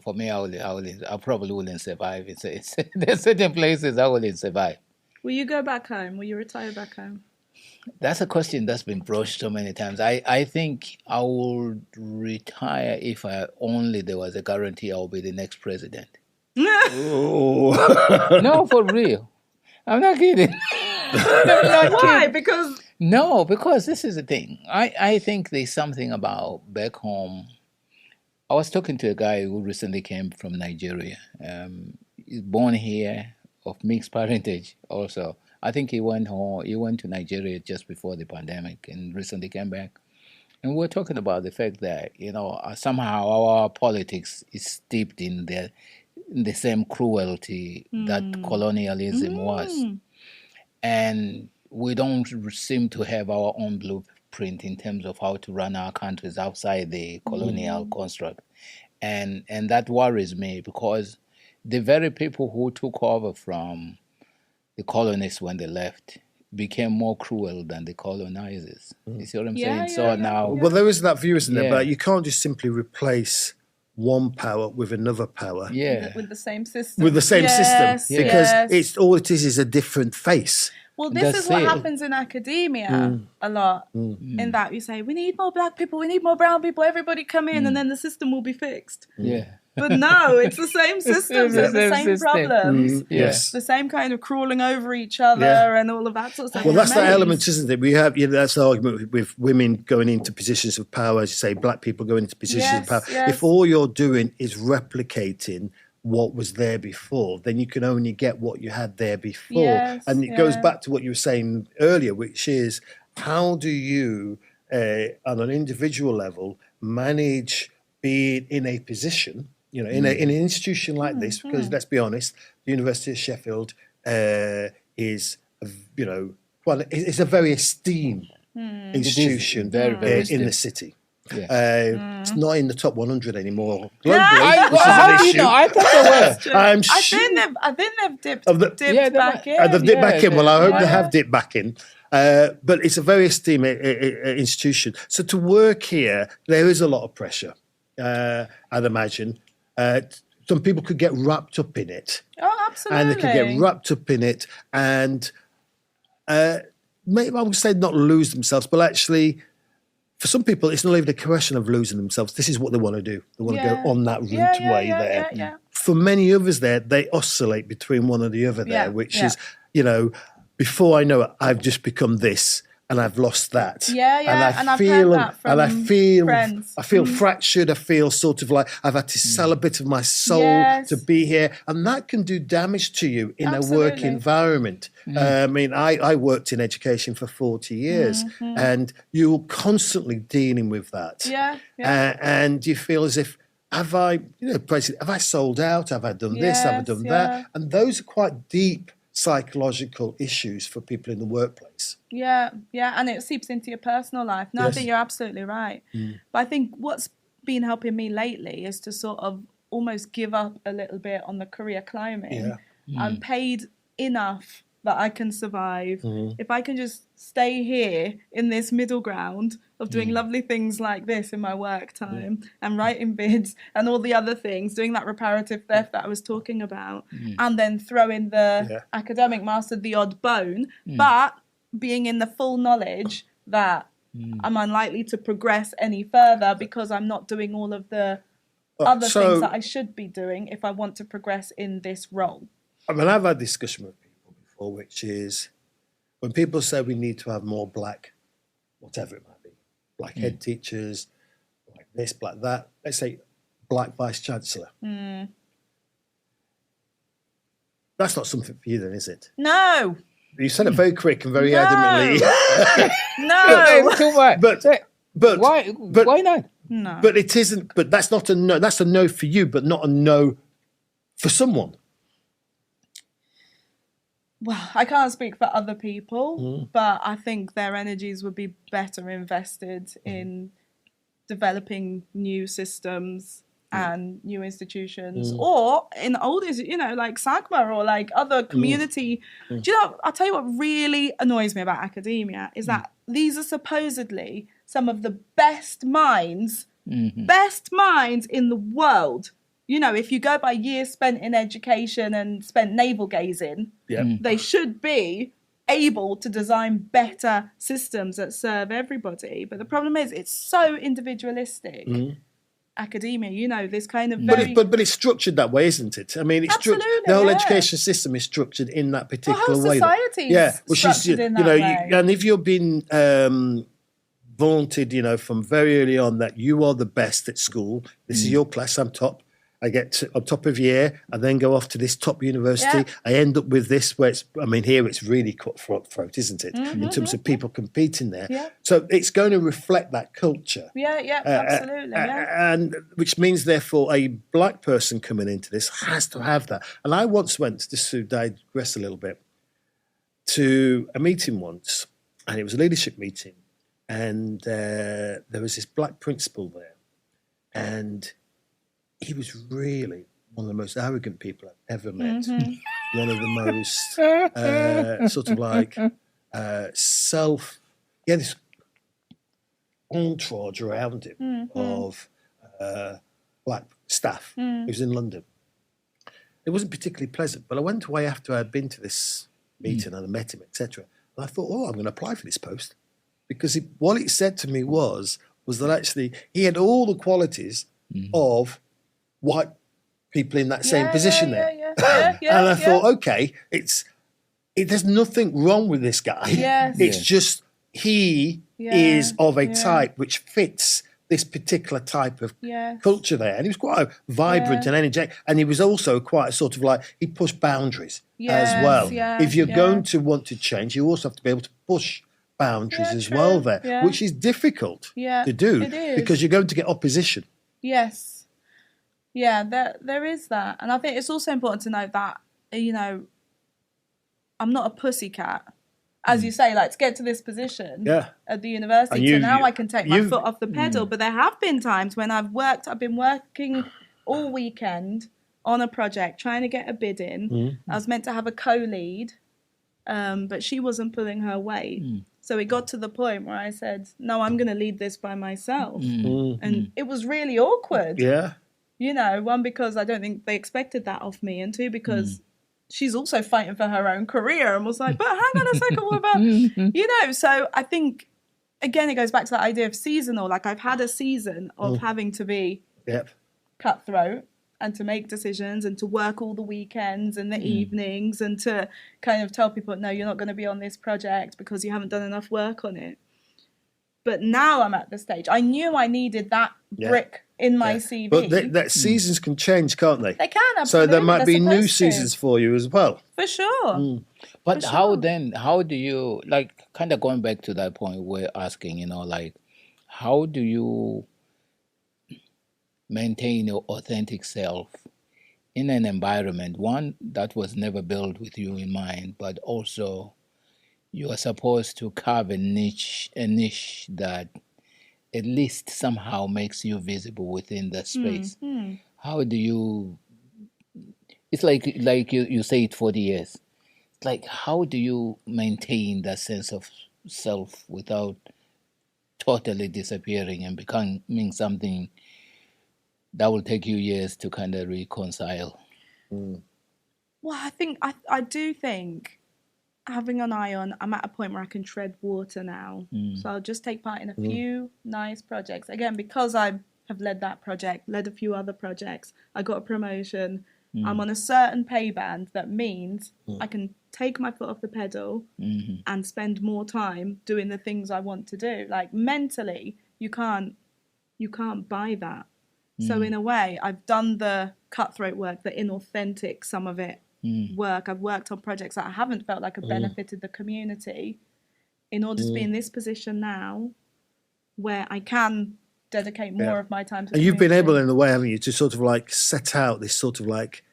probably wouldn't survive. There's certain places I wouldn't survive. Will you go back home? Will you retire back home? That's a question that's been broached so many times. I think I would retire if there was a guarantee I'll be the next president. Oh. No, for real. I'm not kidding. Why? Because this is the thing. I think there's something about back home. I was talking to a guy who recently came from Nigeria. He's born here, of mixed parentage also. I think he went home. He went to Nigeria just before the pandemic and recently came back. And we're talking about the fact that somehow our politics is steeped in the same cruelty that colonialism was, and we don't seem to have our own blueprint in terms of how to run our countries outside the colonial construct, and that worries me because the very people who took over from the colonists when they left became more cruel than the colonizers. You see what I'm saying? So now... Well, there is that view, isn't there? But you can't just simply replace one power with another power. Yeah. With the same system. With the same system. Because it's all it is a different face. Well, this is what happens in academia a lot. In that you say, we need more black people, we need more brown people, everybody come in and then the system will be fixed. Yeah. But no, it's the same systems, it's the same problems. Yes. The same kind of crawling over each other and all of that sort of stuff. Well, that's the element, isn't it? We have, that's the argument with women going into positions of power, as you say, black people going into positions of power. Yes. If all you're doing is replicating what was there before, then you can only get what you had there before. Yes, and it goes back to what you were saying earlier, which is how do you, on an individual level, manage being in a position, in an institution like this, because let's be honest, the University of Sheffield is, it's a very esteemed institution in the city. Yeah. It's not in the top 100 anymore. Globally, which is an issue. I thought they were. I think they've dipped back in. They've dipped back in. Well, I hope they have dipped back in. But it's a very esteemed institution. So to work here, there is a lot of pressure, I'd imagine. Some people could get wrapped up in it. Oh, absolutely. And they could get wrapped up in it and maybe I would say not lose themselves, but actually for some people, it's not even a question of losing themselves. This is what they want to do. They want to go on that route there. Yeah. For many others there, they oscillate between one or the other there, which is, you know, before I know it, I've just become this and I've lost that. And I've heard that from friends. I feel fractured. I feel sort of like I've had to sell a bit of my soul to be here. And that can do damage to you in a work environment. I mean, I worked in education for 40 years and you're constantly dealing with that. And you feel as if, have I sold out? Have I done this? Have I done that? And those are quite deep psychological issues for people in the workplace. And it seeps into your personal life. No, I think you're absolutely right. But I think what's been helping me lately is to sort of almost give up a little bit on the career climbing. I'm paid enough that I can survive. If I can just stay here in this middle ground of doing lovely things like this in my work time and writing bids and all the other things, doing that reparative theft that I was talking about, and then throw in the academic master, the odd bone, but being in the full knowledge that I'm unlikely to progress any further because I'm not doing all of the other things that I should be doing if I want to progress in this role. I mean, I've had discussion with people before, which is when people say we need to have more black, whatever it might be, black head teachers, like this, black that, let's say black vice chancellor. That's not something for you then, is it? No. You said it very quick and very adamantly. No. But why not? No. But it isn't. But that's not a no. That's a no for you, but not a no for someone. Well, I can't speak for other people, but I think their energies would be better invested in developing new systems and new institutions, or in old, like SAGMA or like other community. Do you know, I'll tell you what really annoys me about academia is that these are supposedly some of the best minds in the world. You know, if you go by years spent in education and spent navel gazing, they should be able to design better systems that serve everybody. But the problem is it's so individualistic. Academia, you know, this kind of very... But it's structured that way, isn't it? I mean, it's the whole education system is structured in that particular way. Society's structured in that way. And if you've been vaunted, from very early on that you are the best at school, this is your class, I'm top, I get on top of year, I then go off to this top university. I end up with this where here it's really cutthroat, isn't it? In terms of people competing there. So it's going to reflect that culture. Absolutely. And which means, therefore, a black person coming into this has to have that. And I once went, just to digress a little bit, to a meeting once, and it was a leadership meeting, and there was this black principal there, and he was really one of the most arrogant people I've ever met. One of the most sort of like he had this entourage around him of black staff. He was in London. It wasn't particularly pleasant, but I went away after I'd been to this meeting and I met him, etc. And I thought, I'm going to apply for this post. Because what it said to me was that actually he had all the qualities of white people in that same position there. And I thought, okay, there's nothing wrong with this guy. It's just he is of a type which fits this particular type of culture there. And he was quite vibrant and energetic. And he was also quite sort of like, he pushed boundaries as well. If you're going to want to change, you also have to be able to push boundaries as well there, which is difficult to do because you're going to get opposition. There is that. And I think it's also important to note that, I'm not a pussycat. As you say, like to get to this position at the university, so now I can take my foot off the pedal. But there have been times when I've been working all weekend on a project, trying to get a bid in. I was meant to have a co-lead, but she wasn't pulling her weight. So it got to the point where I said, no, I'm going to lead this by myself. And it was really awkward. One, because I don't think they expected that of me, and two, because she's also fighting for her own career and was like, but hang on a second, what about, so I think again, it goes back to that idea of seasonal. Like I've had a season of having to be cutthroat and to make decisions and to work all the weekends and the evenings and to kind of tell people, no, you're not going to be on this project because you haven't done enough work on it. But now I'm at the stage. I knew I needed that brick in my CV. But that seasons can change, can't they? They can, absolutely. So there might be new seasons for you as well. For sure. But how do you, like, kind of going back to that point we're asking, like, how do you maintain your authentic self in an environment, one that was never built with you in mind, but also you are supposed to carve a niche that at least somehow makes you visible within that space. How do you, it's like you say it 40 years. It's like, how do you maintain that sense of self without totally disappearing and becoming something that will take you years to kind of reconcile? Well, I do think having an eye on, I'm at a point where I can tread water now. So I'll just take part in a few nice projects. Again, because I have led that project, led a few other projects, I got a promotion. I'm on a certain pay band that means I can take my foot off the pedal and spend more time doing the things I want to do. Like mentally, you can't buy that. So in a way, I've done the cutthroat work, the inauthentic, some of it work. I've worked on projects that I haven't felt like have benefited the community in order to be in this position now where I can dedicate more of my time to the And you've been community. able, in a way, haven't you, to sort of like set out this sort of like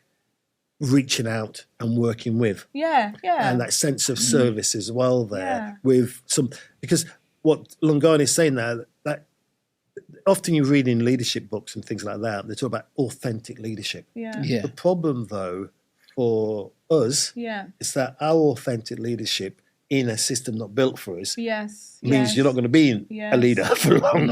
reaching out and working with. And that sense of service as well there with some, because what Lungani is saying there, that often you read in leadership books and things like that, they talk about authentic leadership. The problem, though, for us is that our authentic leadership in a system not built for us means you're not going to be a leader for long.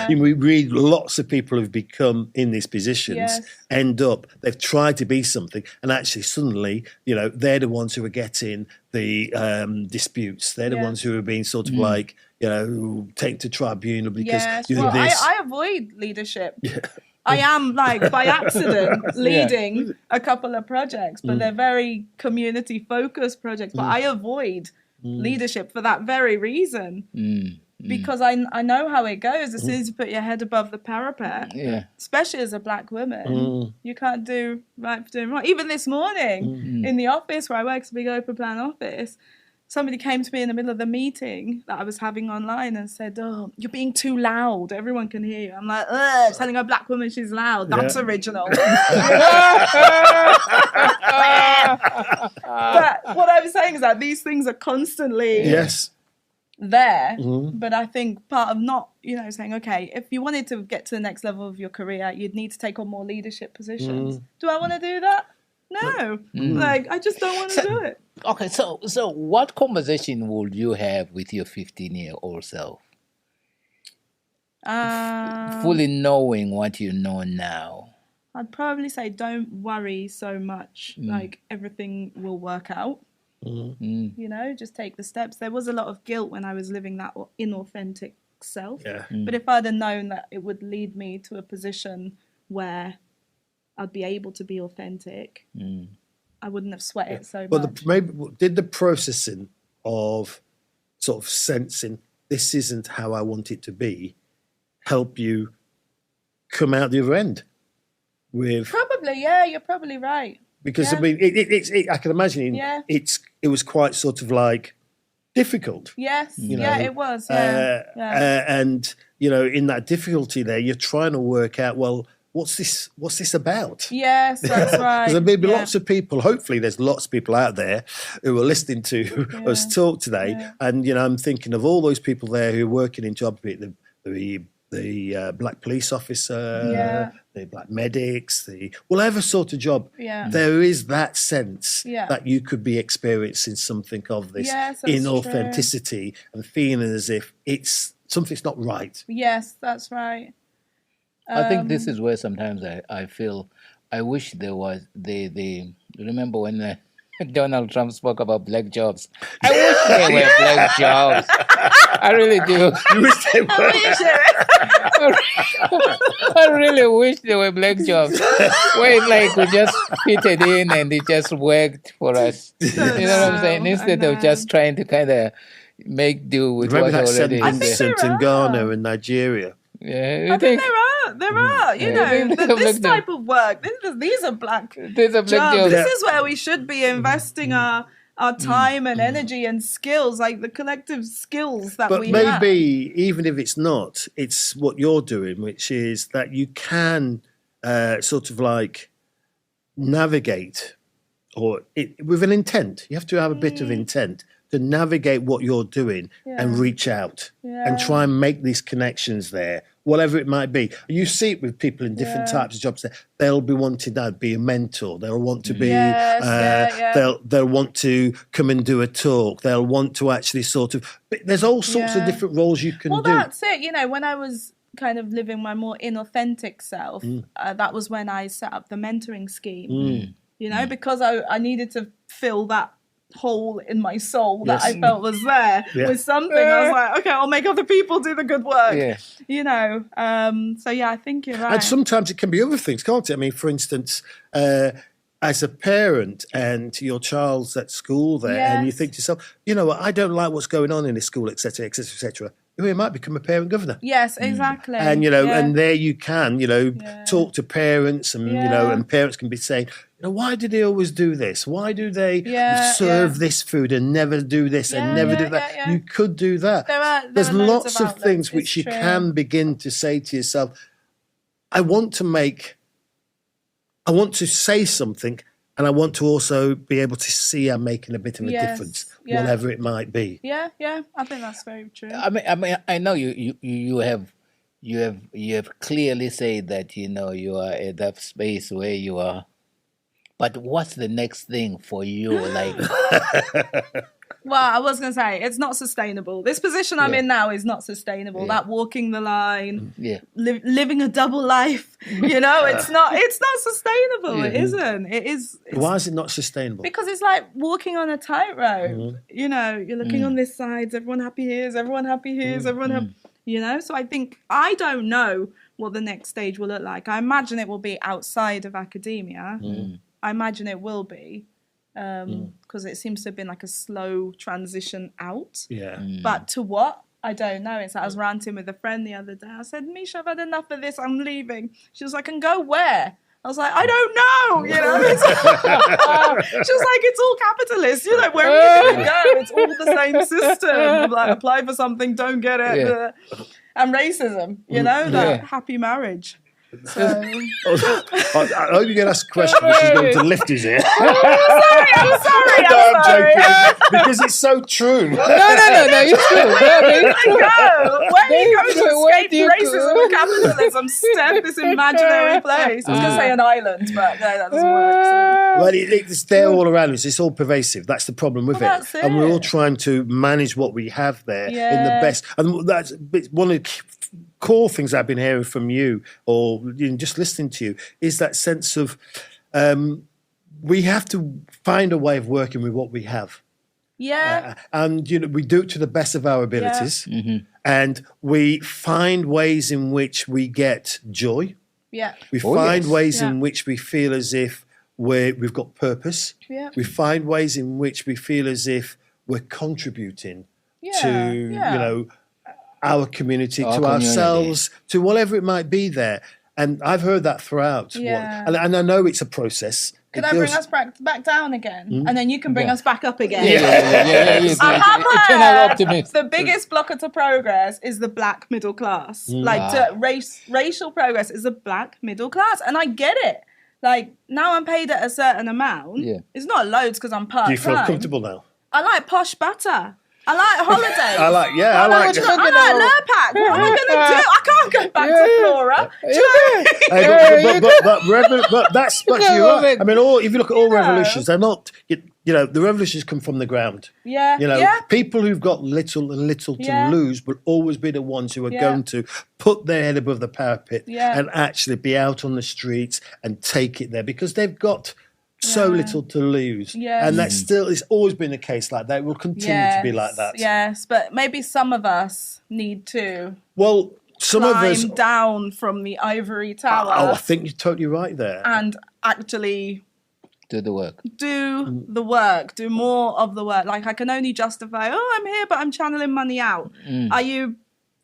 We read lots of people who've become in these positions, end up, they've tried to be something, and actually suddenly, they're the ones who are getting the disputes. They're the ones who are being sort of like, taken to tribunal because you're this. I avoid leadership. I am, like, by accident leading a couple of projects, but they're very community-focused projects. But I avoid leadership for that very reason. Because I know how it goes. As soon as you put your head above the parapet, especially as a black woman, you can't do right for doing wrong. Even this morning in the office where I work, it's a big open plan office, somebody came to me in the middle of the meeting that I was having online and said, "Oh, you're being too loud. Everyone can hear you." I'm like, "Ugh, telling a black woman she's loud. That's original." But what I was saying is that these things are constantly there. But I think part of not, saying, okay, if you wanted to get to the next level of your career, you'd need to take on more leadership positions. Do I want to do that? No. Like, I just don't want to do it. Okay, so what conversation would you have with your 15-year-old self? Fully knowing what you know now. I'd probably say don't worry so much. Like, everything will work out. Just take the steps. There was a lot of guilt when I was living that inauthentic self. But if I'd have known that it would lead me to a position where I'd be able to be authentic, I wouldn't have sweat it so much. Maybe did the processing of sort of sensing this isn't how I want it to be help you come out the other end with? Probably, you're probably right. Because I mean, I can imagine it was quite sort of like difficult. Yes, it was. And in that difficulty there, you're trying to work out, well, what's this about? Yes, that's right. Because there may be lots of people, hopefully there's lots of people out there who are listening to us talk today. And, I'm thinking of all those people there who are working in jobs, the black police officer, the black medics, the whatever sort of job. There is that sense that you could be experiencing something of this inauthenticity and feeling as if something's not right. Yes, that's right. I think this is where sometimes I feel I wish there was the remember when Donald Trump spoke about black jobs. I wish they were black jobs. I really do. You wish they were. I really wish they were black jobs. Where it's like we just fit it in and it just worked for us. You know what I'm saying? Instead of just trying to kind of make do with Remember what's that already St in there. Vincent and Ghana and Nigeria? Yeah, I think there are. You know, this type of work. These are black jobs. jobs. This is where we should be investing our time and energy and skills, like the collective skills that we have. But maybe even if it's not, it's what you're doing, which is that you can sort of like navigate with an intent. You have to have a bit of intent to navigate what you're doing and reach out and try and make these connections there, whatever it might be. You see it with people in different types of jobs. They'll be wanting to be a mentor. They'll want to be. They'll want to come and do a talk. They'll want to actually sort of. There's all sorts of different roles you can do. Well, that's it. You know, when I was kind of living my more inauthentic self, that was when I set up the mentoring scheme. You know, because I needed to fill that hole in my soul that I felt was there with something. I was like, okay, I'll make other people do the good work. You know, so I think you're right. And sometimes it can be other things, can't it? I mean, for instance, as a parent and your child's at school there and you think to yourself, you know what, I don't like what's going on in this school, etc., etc., etc. You might become a parent governor. Yes, exactly. And, you know, and there you can, you know, talk to parents and, you know, and parents can be saying, you know, why do they always do this? Why do they serve this food and never do this and never do that? You could do that. There's lots of things which you can begin to say to yourself, I want to say something, and I want to also be able to see I'm making a bit of a difference, whatever it might be. Yeah, I think that's very true. I mean, I know you have clearly said that, you know, you are at that space where you are. But what's the next thing for you? Like, well, I was going to say it's not sustainable. This position I'm in now is not sustainable. That walking the line, living a double life, you know, it's not sustainable. It isn't. It's Why is it not sustainable? Because it's like walking on a tightrope. You know, you're looking on this side. Is everyone happy here? Is everyone happy here? Is everyone happy? You know, so I think I don't know what the next stage will look like. I imagine it will be outside of academia. I imagine it will be, because it seems to have been like a slow transition out. But to what? I don't know. It's like I was ranting with a friend the other day. I said, Misha, I've had enough of this. I'm leaving. She was like, and go where? I was like, I don't know. You know, she was like, it's all capitalist. You know, where are you going to go? It's all the same system. I'm like, apply for something, don't get it. And racism, you know, that happy marriage. So. I hope you get asked a question which is going to lift his ear. I'm sorry. I'm joking. Because it's so true. No, it's true. Where do you go to escape racism and capitalism? Step this imaginary place. I was going to say an island, but no, that doesn't work. So. Well, it's there all around us. It's all pervasive. That's the problem with it. And we're all trying to manage what we have there in the best. And that's one of the core things I've been hearing from you, or just listening to you, is that sense of we have to find a way of working with what we have. And you know, we do it to the best of our abilities, and we find ways in which we get joy. We find ways in which we feel as if we've got purpose. We find ways in which we feel as if we're contributing to you know, our community, to ourselves, to whatever it might be there. And I've heard that throughout. And I know it's a process. Could I bring us back down again? And then you can bring us back up again. I have heard the biggest blocker to progress is the black middle class. Like racial progress is the black middle class. And I get it. Like, now I'm paid at a certain amount. It's not loads because I'm part-time. Do you feel comfortable now? I like posh butter. I like holidays. I like Lurpak. What am I going to do? I can't go back to Flora. But you're right. I mean, if you look at all revolutions, they're not. You know, the revolutions come from the ground. You know, people who've got little to lose will always be the ones who are going to put their head above the parapet and actually be out on the streets and take it there, because they've got so little to lose. Yes. And that's still, it's always been the case like that. It will continue to be like that. Yes, but maybe some of us need to some of us climb down from the ivory tower. I think you're totally right there. And actually do the work. Do more of the work. Like, I can only justify, I'm here, but I'm channeling money out.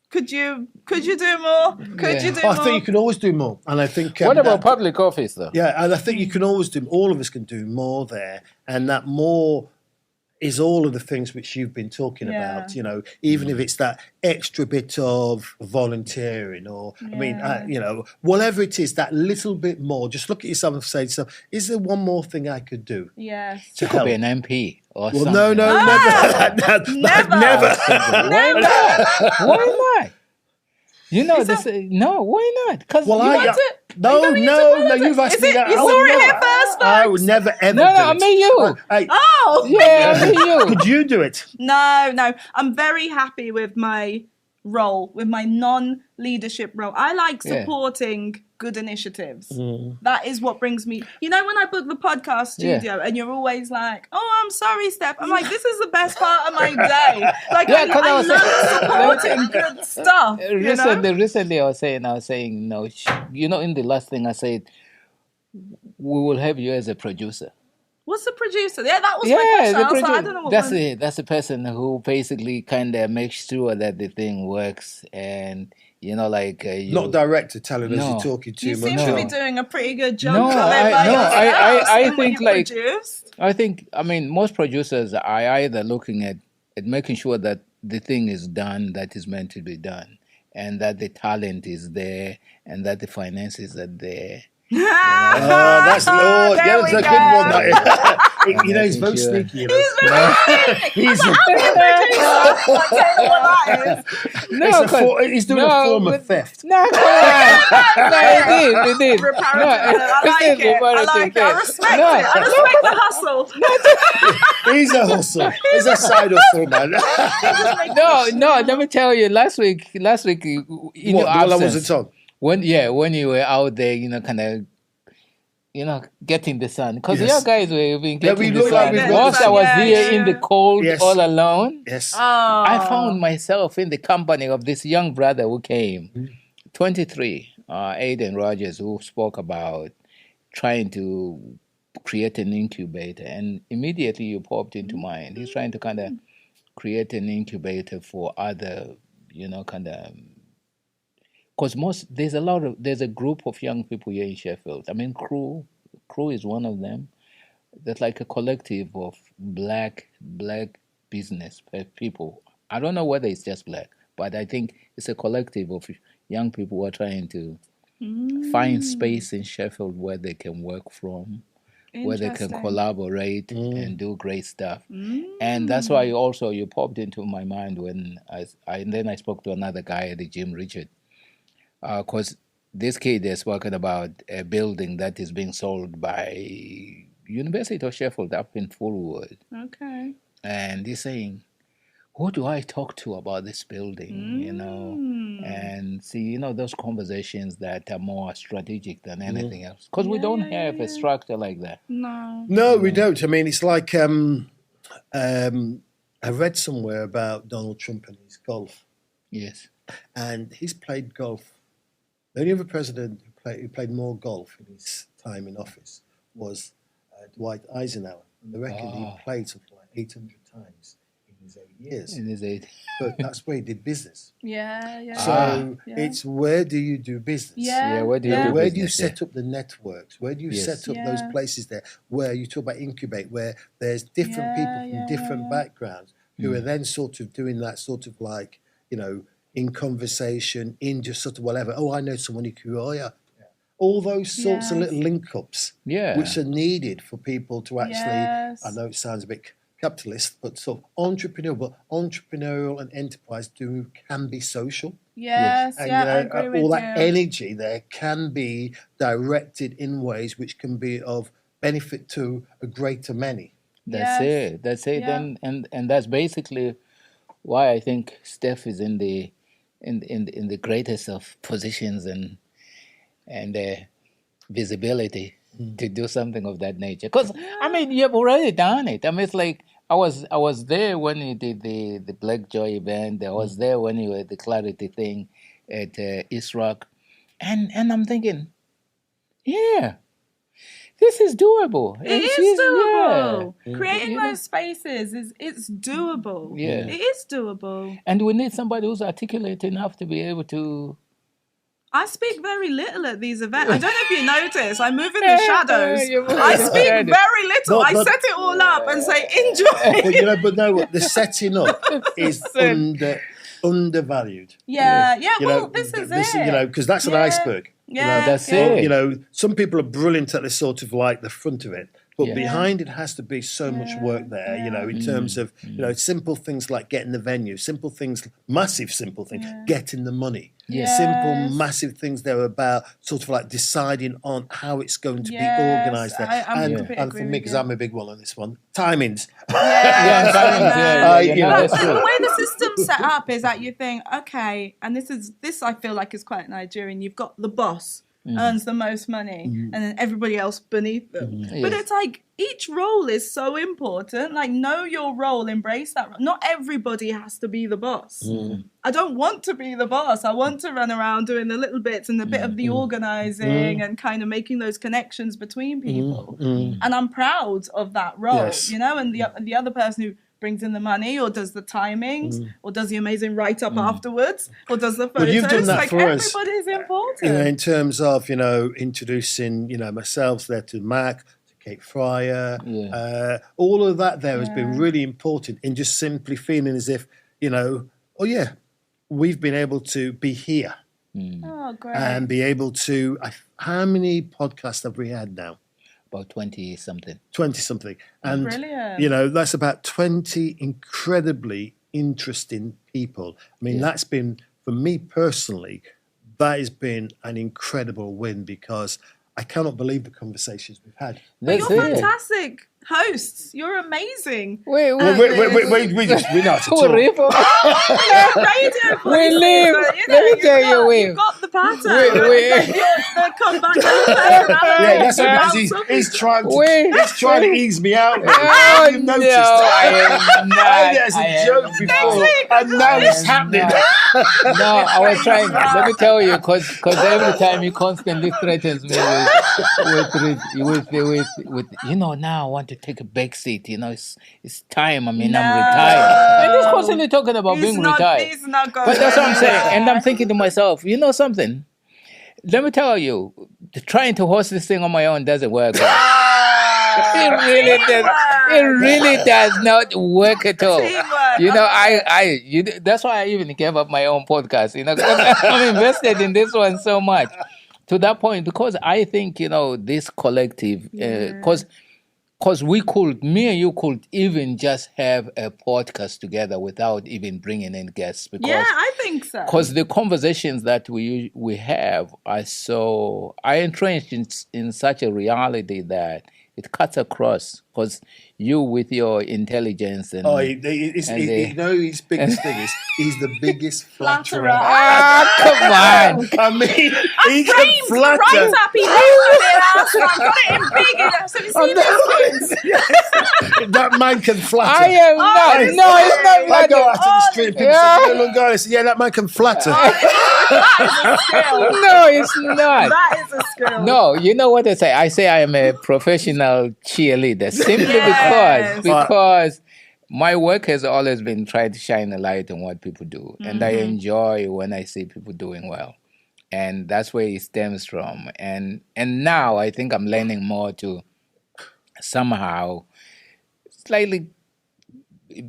Could you do more? Could you do more? I think you can always do more. And I think... what about public office, though? Yeah, and I think you can always do... All of us can do more there. And that more is all of the things which you've been talking about, you know, even if it's that extra bit of volunteering or, I mean, you know, whatever it is, that little bit more. Just look at yourself and say to yourself, is there one more thing I could do? Yes. You could be an MP or something. No, never. Never. Why not? Why not? You know, why not? Because you've asked me that. You saw it here first, I would never ever do it. I mean you. Yeah, I mean you. Could you do it? No. I'm very happy with my role, with my non-leadership role. I like supporting good initiatives. That is what brings me... You know, when I book the podcast studio and you're always like, I'm sorry, Steph. I'm like, this is the best part of my day. Like, I love supporting good stuff. Recently I was saying, no, you know, in the last thing I said, we will have you as a producer. What's the producer? Yeah, that was my question. I don't know what that's the person who basically kind of makes sure that the thing works, and you know, like not director telling us you're talking too much. You seem to be doing a pretty good job. I mean, most producers are either looking at making sure that the thing is done that is meant to be done, and that the talent is there, and that the finances are there. That's Lord. That's a good one. You know, he's very sneaky. He's very sneaky. He's he's doing a form of theft. No, come on. No, it did. Reparative. I like it. I respect it. I respect the hustle. He's a hustle. He's a side hustle, man. No. Let me tell you. Last week, in your absence, was it on? When you were out there, you know, kind of, you know, getting the sun. Because your guys were been getting the sun. Whilst I was here in the cold all alone, I found myself in the company of this young brother who came, 23, Aiden Rogers, who spoke about trying to create an incubator. And immediately you popped into mind. He's trying to kind of create an incubator for other, you know, kind of... Because there's a group of young people here in Sheffield. I mean, Crew is one of them. There's like a collective of black business people. I don't know whether it's just black, but I think it's a collective of young people who are trying to find space in Sheffield where they can work from, where they can collaborate and do great stuff. And that's why also you popped into my mind when I spoke to another guy at the gym, Richard. Because this kid is talking about a building that is being sold by University of Sheffield up in Fulwood. Okay. And he's saying, who do I talk to about this building, you know? And see, you know, those conversations that are more strategic than anything else. Because we don't have a structure like that. No, we don't. I mean, it's like I read somewhere about Donald Trump and his golf. Yes. And he's played golf. The only other president who played more golf in his time in office was Dwight Eisenhower. And they reckon he played something like 800 times in his 8 years. In his 8. But that's where he did business. Yeah. So it's where do you do business? Yeah, where do you do business? Where do you set up the networks? Where do you set up those places there where you talk about incubate, where there's different people from different backgrounds who are then sort of doing that sort of like, you know, in conversation, in just sort of whatever. Oh, I know someone who could, all those sorts of little link-ups which are needed for people to actually, I know it sounds a bit capitalist, but sort of entrepreneurial and enterprise can be social. Yes, and, I agree with all that energy there can be directed in ways which can be of benefit to a greater many. That's it. Yeah. And that's basically why I think Steph is in the greatest of positions and visibility to do something of that nature. Because I mean, you have already done it. I mean, it's like I was there when you did the Black Joy event. I was there when you had the Clarity thing at East Rock, and I'm thinking, yeah, this is doable. It is doable. Creating those spaces it's doable. Yeah. It is doable. And we need somebody who's articulate enough to be able to. I speak very little at these events. I don't know if you notice. I move in the shadows. I speak very little. I set it all up and say, enjoy. But no, the setting up is undervalued. Yeah. Well, this is it. Because that's an iceberg. Yeah, that's it. Some people are brilliant at the sort of like the front of it, but behind it has to be so much work there, in terms of, simple things like getting the venue, simple things, massive simple things, getting the money. Yes. Simple, massive things there about sort of like deciding on how it's going to be organised there. And for me, because I'm a big one on this one, timings. That's true. The way the system's set up is that you think, okay, and this I feel like is quite Nigerian. You've got the boss earns the most money, and then everybody else beneath them. But it's like each role is so important. Like, know your role, embrace that role. Not everybody has to be the boss. I don't want to be the boss. I want to run around doing the little bits and the bit of the organising and kind of making those connections between people. And I'm proud of that role, and the other person who brings in the money or does the timings or does the amazing write-up afterwards or does the photos. Well, you've done that for us. Everybody's important. In terms of, introducing, myself there to Mac, to Kate Fryer, all of that there has been really important in just simply feeling as if, we've been able to be here. Oh, great. And be able to, how many podcasts have we had now? About 20-something. 20-something. And, brilliant. That's about 20 incredibly interesting people. I mean, that's been, for me personally, that has been an incredible win because I cannot believe the conversations we've had. You're fantastic hosts. You're amazing. We know how to talk. We live. Let me tell you, you've got the pattern. The comeback. That's because he's trying to ease me out. Oh, noticed. No, I am not. As a joke before, and now it's happening. No, I was trying. Let me tell you, because every time he constantly threatens me with now I want to take a back seat. It's time. I mean, I'm retired. And he's constantly talking about being retired. He's not going. But that's what I'm saying. And I'm thinking to myself, you know something? Let me tell you, trying to host this thing on my own doesn't work. It really does not work at all. That's why I even gave up my own podcast. I'm invested in this one so much to that point because I think this collective because me and you could even just have a podcast together without even bringing in guests. Because, I think so. Because the conversations that we have are so entrenched in such a reality that it cuts across. Because you with your intelligence and his biggest thing is he's the biggest flatterer. Come on! I mean, he can flatter. Right up, he I've got it in big. Have you seen this, kids? That man can flatter. I am not. It's not I go out to the street and people say, that man can flatter. That is a skill. No, it's not. That is a skill. No, you know what I say? I say I am a professional cheerleader simply because my work has always been trying to shine a light on what people do. And I enjoy when I see people doing well. And that's where it stems from. And now I think I'm learning more to somehow slightly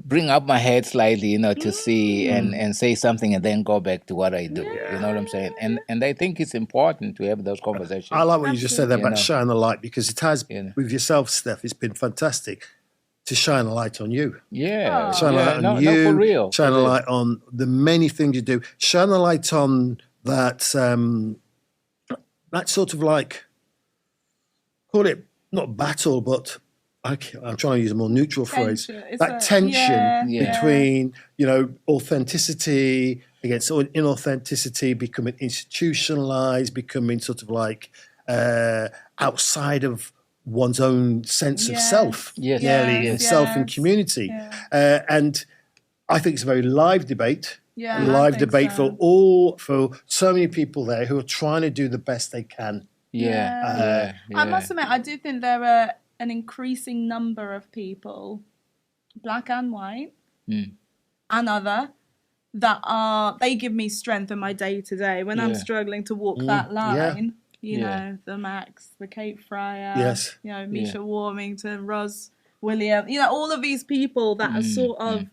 bring up my head slightly, to see and say something and then go back to what I do. You know what I'm saying? And I think it's important to have those conversations. I like what you just said there about shine a light because it has, with yourself, Steph, it's been fantastic to shine a light on you. Yeah. Shine a light on you. No, for real. Shine a light on the many things you do. Shine a light on that, that sort of like, call it not battle, but I'm trying to use a more neutral phrase. That tension between, authenticity against inauthenticity, becoming institutionalized, becoming sort of like outside of one's own sense of self, Yes. nearly Yes. self and community. Yeah. And I think it's a very live debate. Yeah, A live I think debate so. for so many people there who are trying to do the best they can. Yeah. I must admit, I do think there are an increasing number of people, black and white, and other, they give me strength in my day to day when I'm struggling to walk that line. You know, the Max, the Kate Fryer, you know, Misha Warmington, Ros Williams, you know, all of these people that are sort of,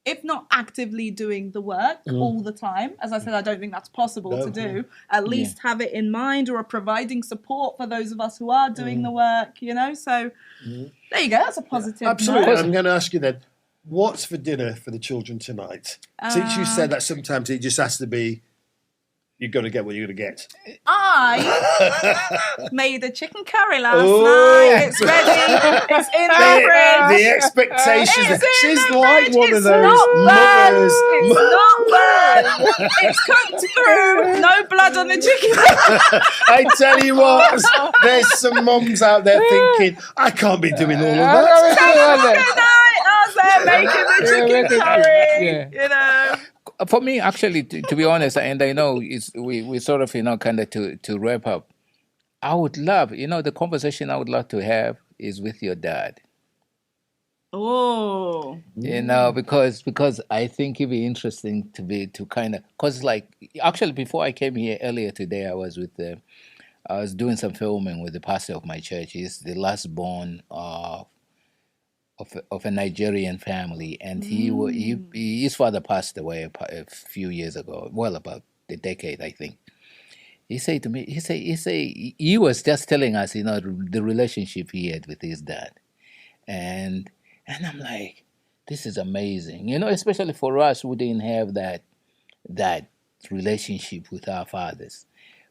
if not actively doing the work all the time, as I said, I don't think that's possible to do, at least have it in mind or are providing support for those of us who are doing the work, you know? So there you go, that's a positive Absolutely. note. I'm going to ask you then, what's for dinner for the children tonight? Since you said that sometimes it just has to be, you've got to get what you're going to get. I made a chicken curry last night. It's ready. It's in the fridge. The expectations. She's the like fridge. one It's of those not bad. mothers. It's not bad. It's cooked through. No blood on the chicken. I tell you what, there's some mums out there thinking, I can't be doing all of that. Good night. I was there making the chicken curry. You know. For me, actually, to be honest, and I know we sort of, you know, kind of to wrap up, I would love, you know, the conversation I would love to have is with your dad. Oh. You know, because I think it'd be interesting to kind of, because like, actually, before I came here earlier today, I was doing some filming with the pastor of my church. He's the last born of a Nigerian family, and his father passed away a few years ago, well, about a decade, I think. He said to me, he was just telling us, you know, the relationship he had with his dad, and I'm like, this is amazing, you know, especially for us who didn't have that relationship with our fathers.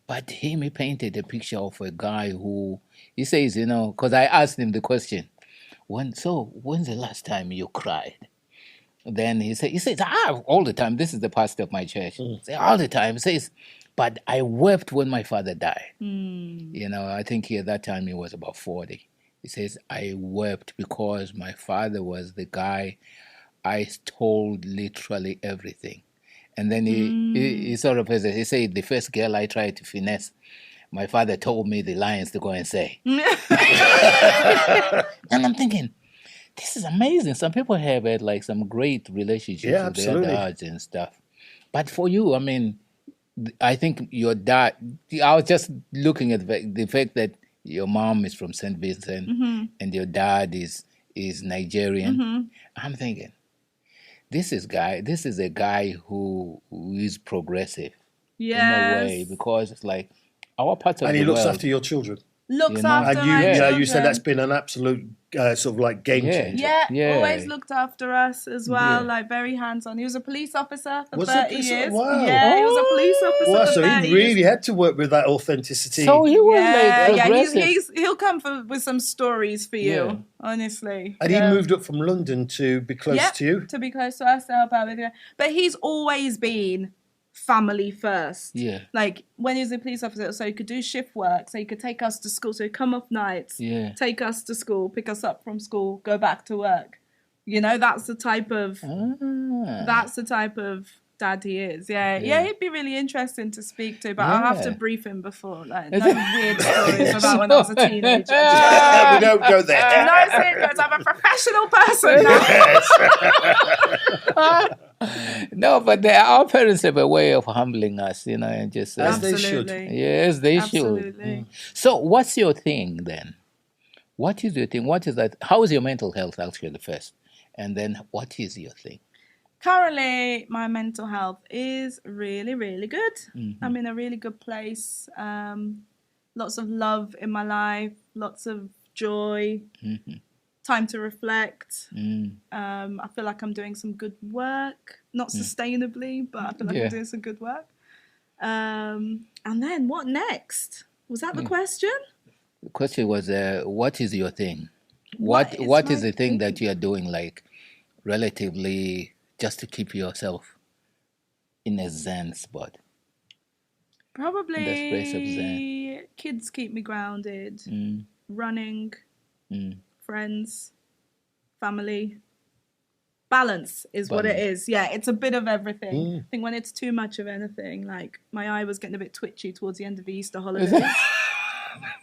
But he painted a picture of a guy who, he says, you know, because I asked him the question, when's the last time you cried? Then he says, all the time. This is the pastor of my church. All the time. He says, but I wept when my father died. You know, I think at that time he was about 40. He says, I wept because my father was the guy I told literally everything. And then he sort of, he said, the first girl I tried to finesse, my father told me the lines to go and say. And I'm thinking, this is amazing. Some people have had like some great relationships with their dads and stuff. But for you, I mean, I think your dad, I was just looking at the fact that your mom is from St Vincent and your dad is Nigerian. I'm thinking, this is a guy who is progressive in a way, because it's like our part of the world. And he looks after your children. Looks after and my children. You said that's been an absolute sort of like game changer. Yeah, always looked after us as well, like very hands-on. He was a police officer for 30 years. Wow. Yeah, he was a police officer for 30 so he really years. had to work with that authenticity. So he was progressive. He'll come with some stories for you, honestly. And he moved up from London to be close to you. To be close to us, to help out with you. But he's always been family first. Yeah. Like when he was a police officer, so he could do shift work, so he could take us to school, so he'd come off nights, take us to school, pick us up from school, go back to work. You know, that's the type of dad he is. Yeah, he'd be really interesting to speak to, but I'll have to brief him before. Like, no weird stories about when I was a teenager. We don't go there. No secrets. I'm a professional person now. No, but our parents have a way of humbling us, you know, and just as they should. Yes, they should. So, what's your thing then? What is your thing? What is that? How is your mental health actually first, and then what is your thing? Currently, my mental health is really, really good. I'm in a really good place. Lots of love in my life, lots of joy. Time to reflect. I feel like I'm doing some good work, not sustainably, but I feel like I'm doing some good work. And then what next? Was that the question? The question was, what is your thing? What is the thing that you are doing, like, relatively, just to keep yourself in a Zen spot? Probably in the space of Zen. kids keep me grounded. Running, friends, family. Balance is what it is. Yeah, it's a bit of everything. I think when it's too much of anything, like my eye was getting a bit twitchy towards the end of the Easter holidays.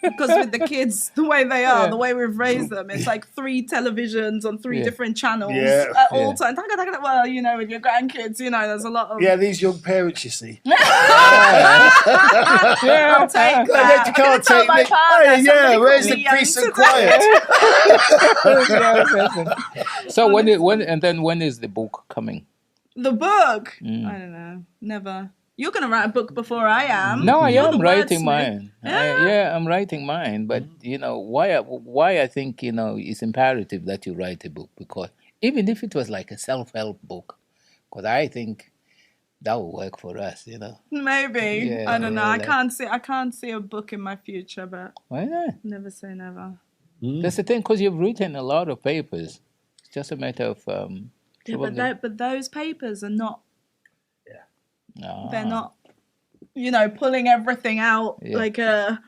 Because with the kids, the way they are, the way we've raised them, it's like 3 televisions on 3 different channels at all times. Well, you know, with your grandkids, you know, there's a lot of... Yeah, these young parents, you see. I'll take that. You can't take my me. partner, Hey, where's the me peace and quiet? So when is the book coming? The book? I don't know. Never. You're going to write a book before I am. No, I You're am the writing wordsmith. mine. I'm writing mine. But, you know, why I think, you know, it's imperative that you write a book. Because even if it was like a self-help book, because I think that will work for us, you know. Maybe. Yeah, I don't know. really. I can't see a book in my future, but Why not? never say never. That's the thing, because you've written a lot of papers. It's just a matter of... but those papers are not... Ah, They're not, you know, pulling everything out like a...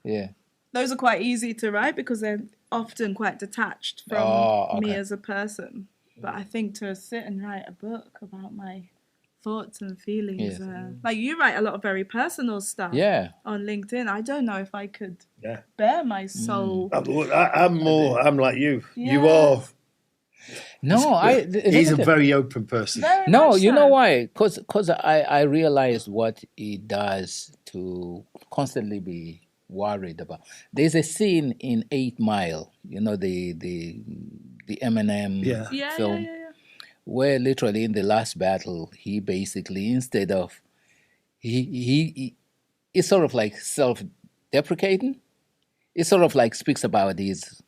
Yeah. Those are quite easy to write because they're often quite detached from me as a person. But I think to sit and write a book about my thoughts and feelings, like you write a lot of very personal stuff on LinkedIn. I don't know if I could bear my soul. I'm like you. Yeah. You are. No, He's a very open person. No, you know why? Because I realized what it does to constantly be worried about. There's a scene in 8 Mile, you know, the Eminem film, where literally in the last battle, he basically, instead of, he it's sort of like self-deprecating. It sort of like speaks about his,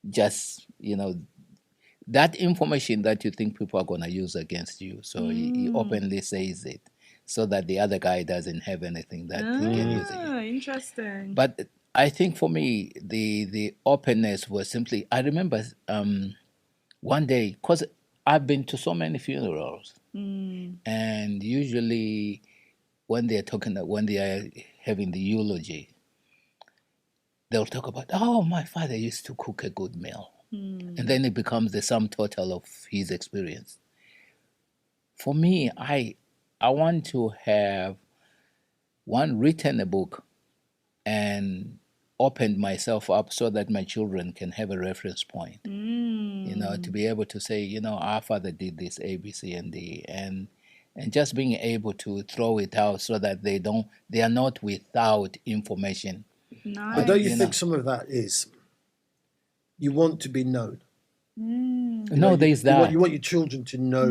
just, you know, that information that you think people are going to use against you. So he openly says it so that the other guy doesn't have anything that he can use it. Interesting. But I think for me, the openness was simply, I remember one day, because I've been to so many funerals, and usually when they are having the eulogy, they'll talk about, oh, my father used to cook a good meal. And then it becomes the sum total of his experience. For me, I want to have written a book and opened myself up so that my children can have a reference point. You know, to be able to say, you know, our father did this A, B, C, and D, and just being able to throw it out so that they are not without information. Nice. But don't you think some of that is you want to be known? No, there's that. You want your children to know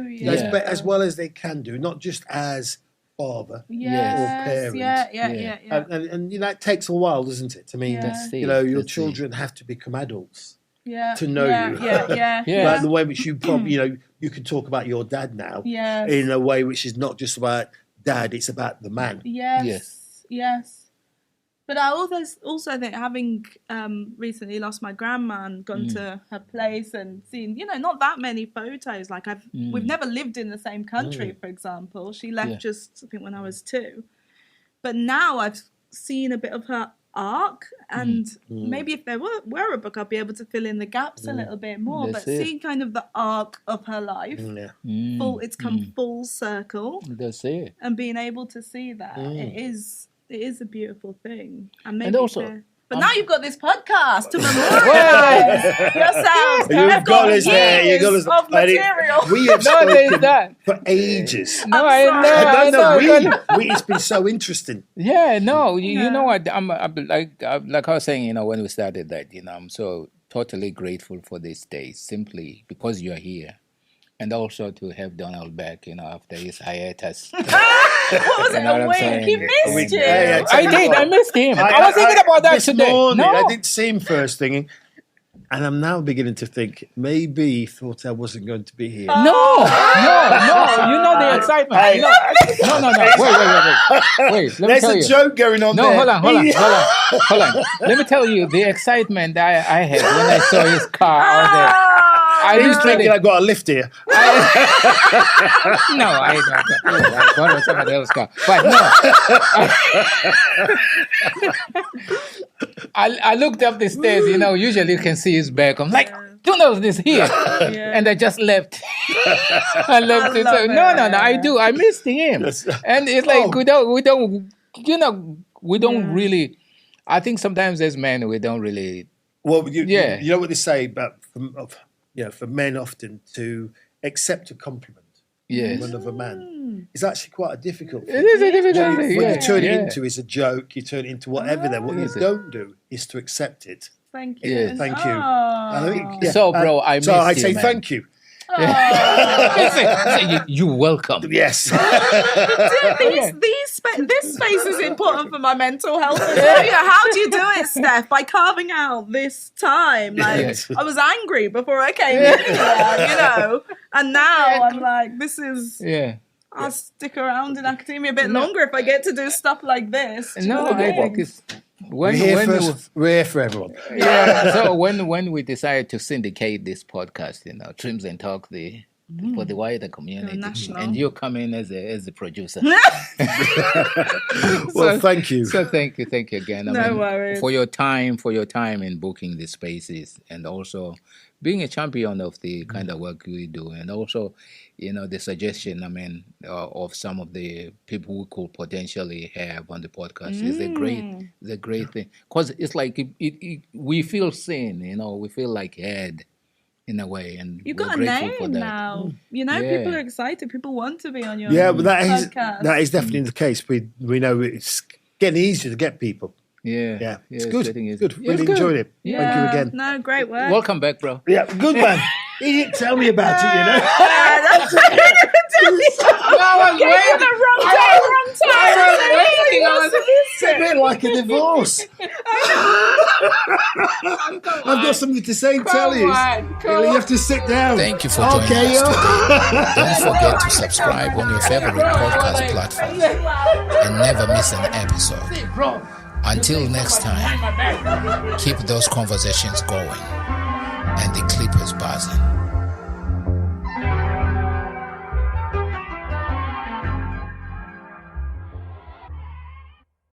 you as well as they can do, not just as father or parent. And you know, that takes a while, doesn't it? I mean, you know, your children have to become adults to know you. Like the way which you probably, you know, you can talk about your dad now in a way which is not just about dad, it's about the man. Yes. But I also think, having recently lost my grandma and gone to her place and seen, you know, not that many photos. Like we've never lived in the same country, for example. She left just, I think, when I was 2. But now I've seen a bit of her arc, and maybe if there were a book, I'd be able to fill in the gaps a little bit more. But seeing kind of the arc of her life, it's come full circle. That's it. And being able to see that, it is a beautiful thing. And maybe but now you've got this podcast to memorialize yourselves. You've got us there. You've got us of material. We have spoken for ages. No, I know. It's been so interesting. Yeah, no, you know what? I'm like I was saying, you know, when we started that, you know, I'm so totally grateful for this day, simply because you're here. And also to have Donald back, you know, after his hiatus. What was it, a week? He missed you. I missed him. I was thinking about that today. Morning, I didn't see him first thing, and I'm now beginning to think maybe he thought I wasn't going to be here. No. You know the excitement. Hey. No. Wait. Let me tell you. There's a joke going on there. No, hold on. Let me tell you the excitement I had when I saw his car out there. He's thinking I got a lift here. No, I don't. Somebody else got. But no. I looked up the stairs. Usually you can see his back. I'm like, who knows this here? And I just left. I left it. So, no. I do. I missed him. And it's like we don't really. I think sometimes as men we don't really. Well, you know what they say about for men often to accept a compliment from another man is actually quite a difficult thing. It is a difficult thing. What you turn it into is a joke, you turn it into whatever. Then what you don't do is to accept it. Thank you. Yeah, thank you. So, bro, I missed so I you, say man. thank you. You're welcome. Yes. This space is important for my mental health. How do you do it, Steph? By carving out this time. Like I was angry before I came in here, and now I'm like, this is. I'll stick around in academia a bit longer if I get to do stuff like this. I think it's. We're here for everyone. So when we decided to syndicate this podcast, Trims and Talk for the wider community, and you come in as a producer. Well, thank you. So thank you again. No worries. For your time in booking the spaces, and also being a champion of the kind of work we do, and also, the suggestion, of some of the people we could potentially have on the podcast is a great thing. Because it's like we feel seen, we feel like heard in a way, and you've got a name now. People are excited. People want to be on your podcast. That is definitely the case. We know it's getting easier to get people. Yeah. It's good. Good. Yeah, really enjoyed it. Yeah. Thank you again. No, great work. Welcome back, bro. Yeah, good man. He didn't tell me about it, I was waiting. The wrong time. It's a bit like a divorce. I've got something to say and tell you. You have to sit down. Thank you for joining us today. Don't forget to subscribe on your favorite podcast platform and never miss an episode. Until next time, keep those conversations going and the clippers buzzing.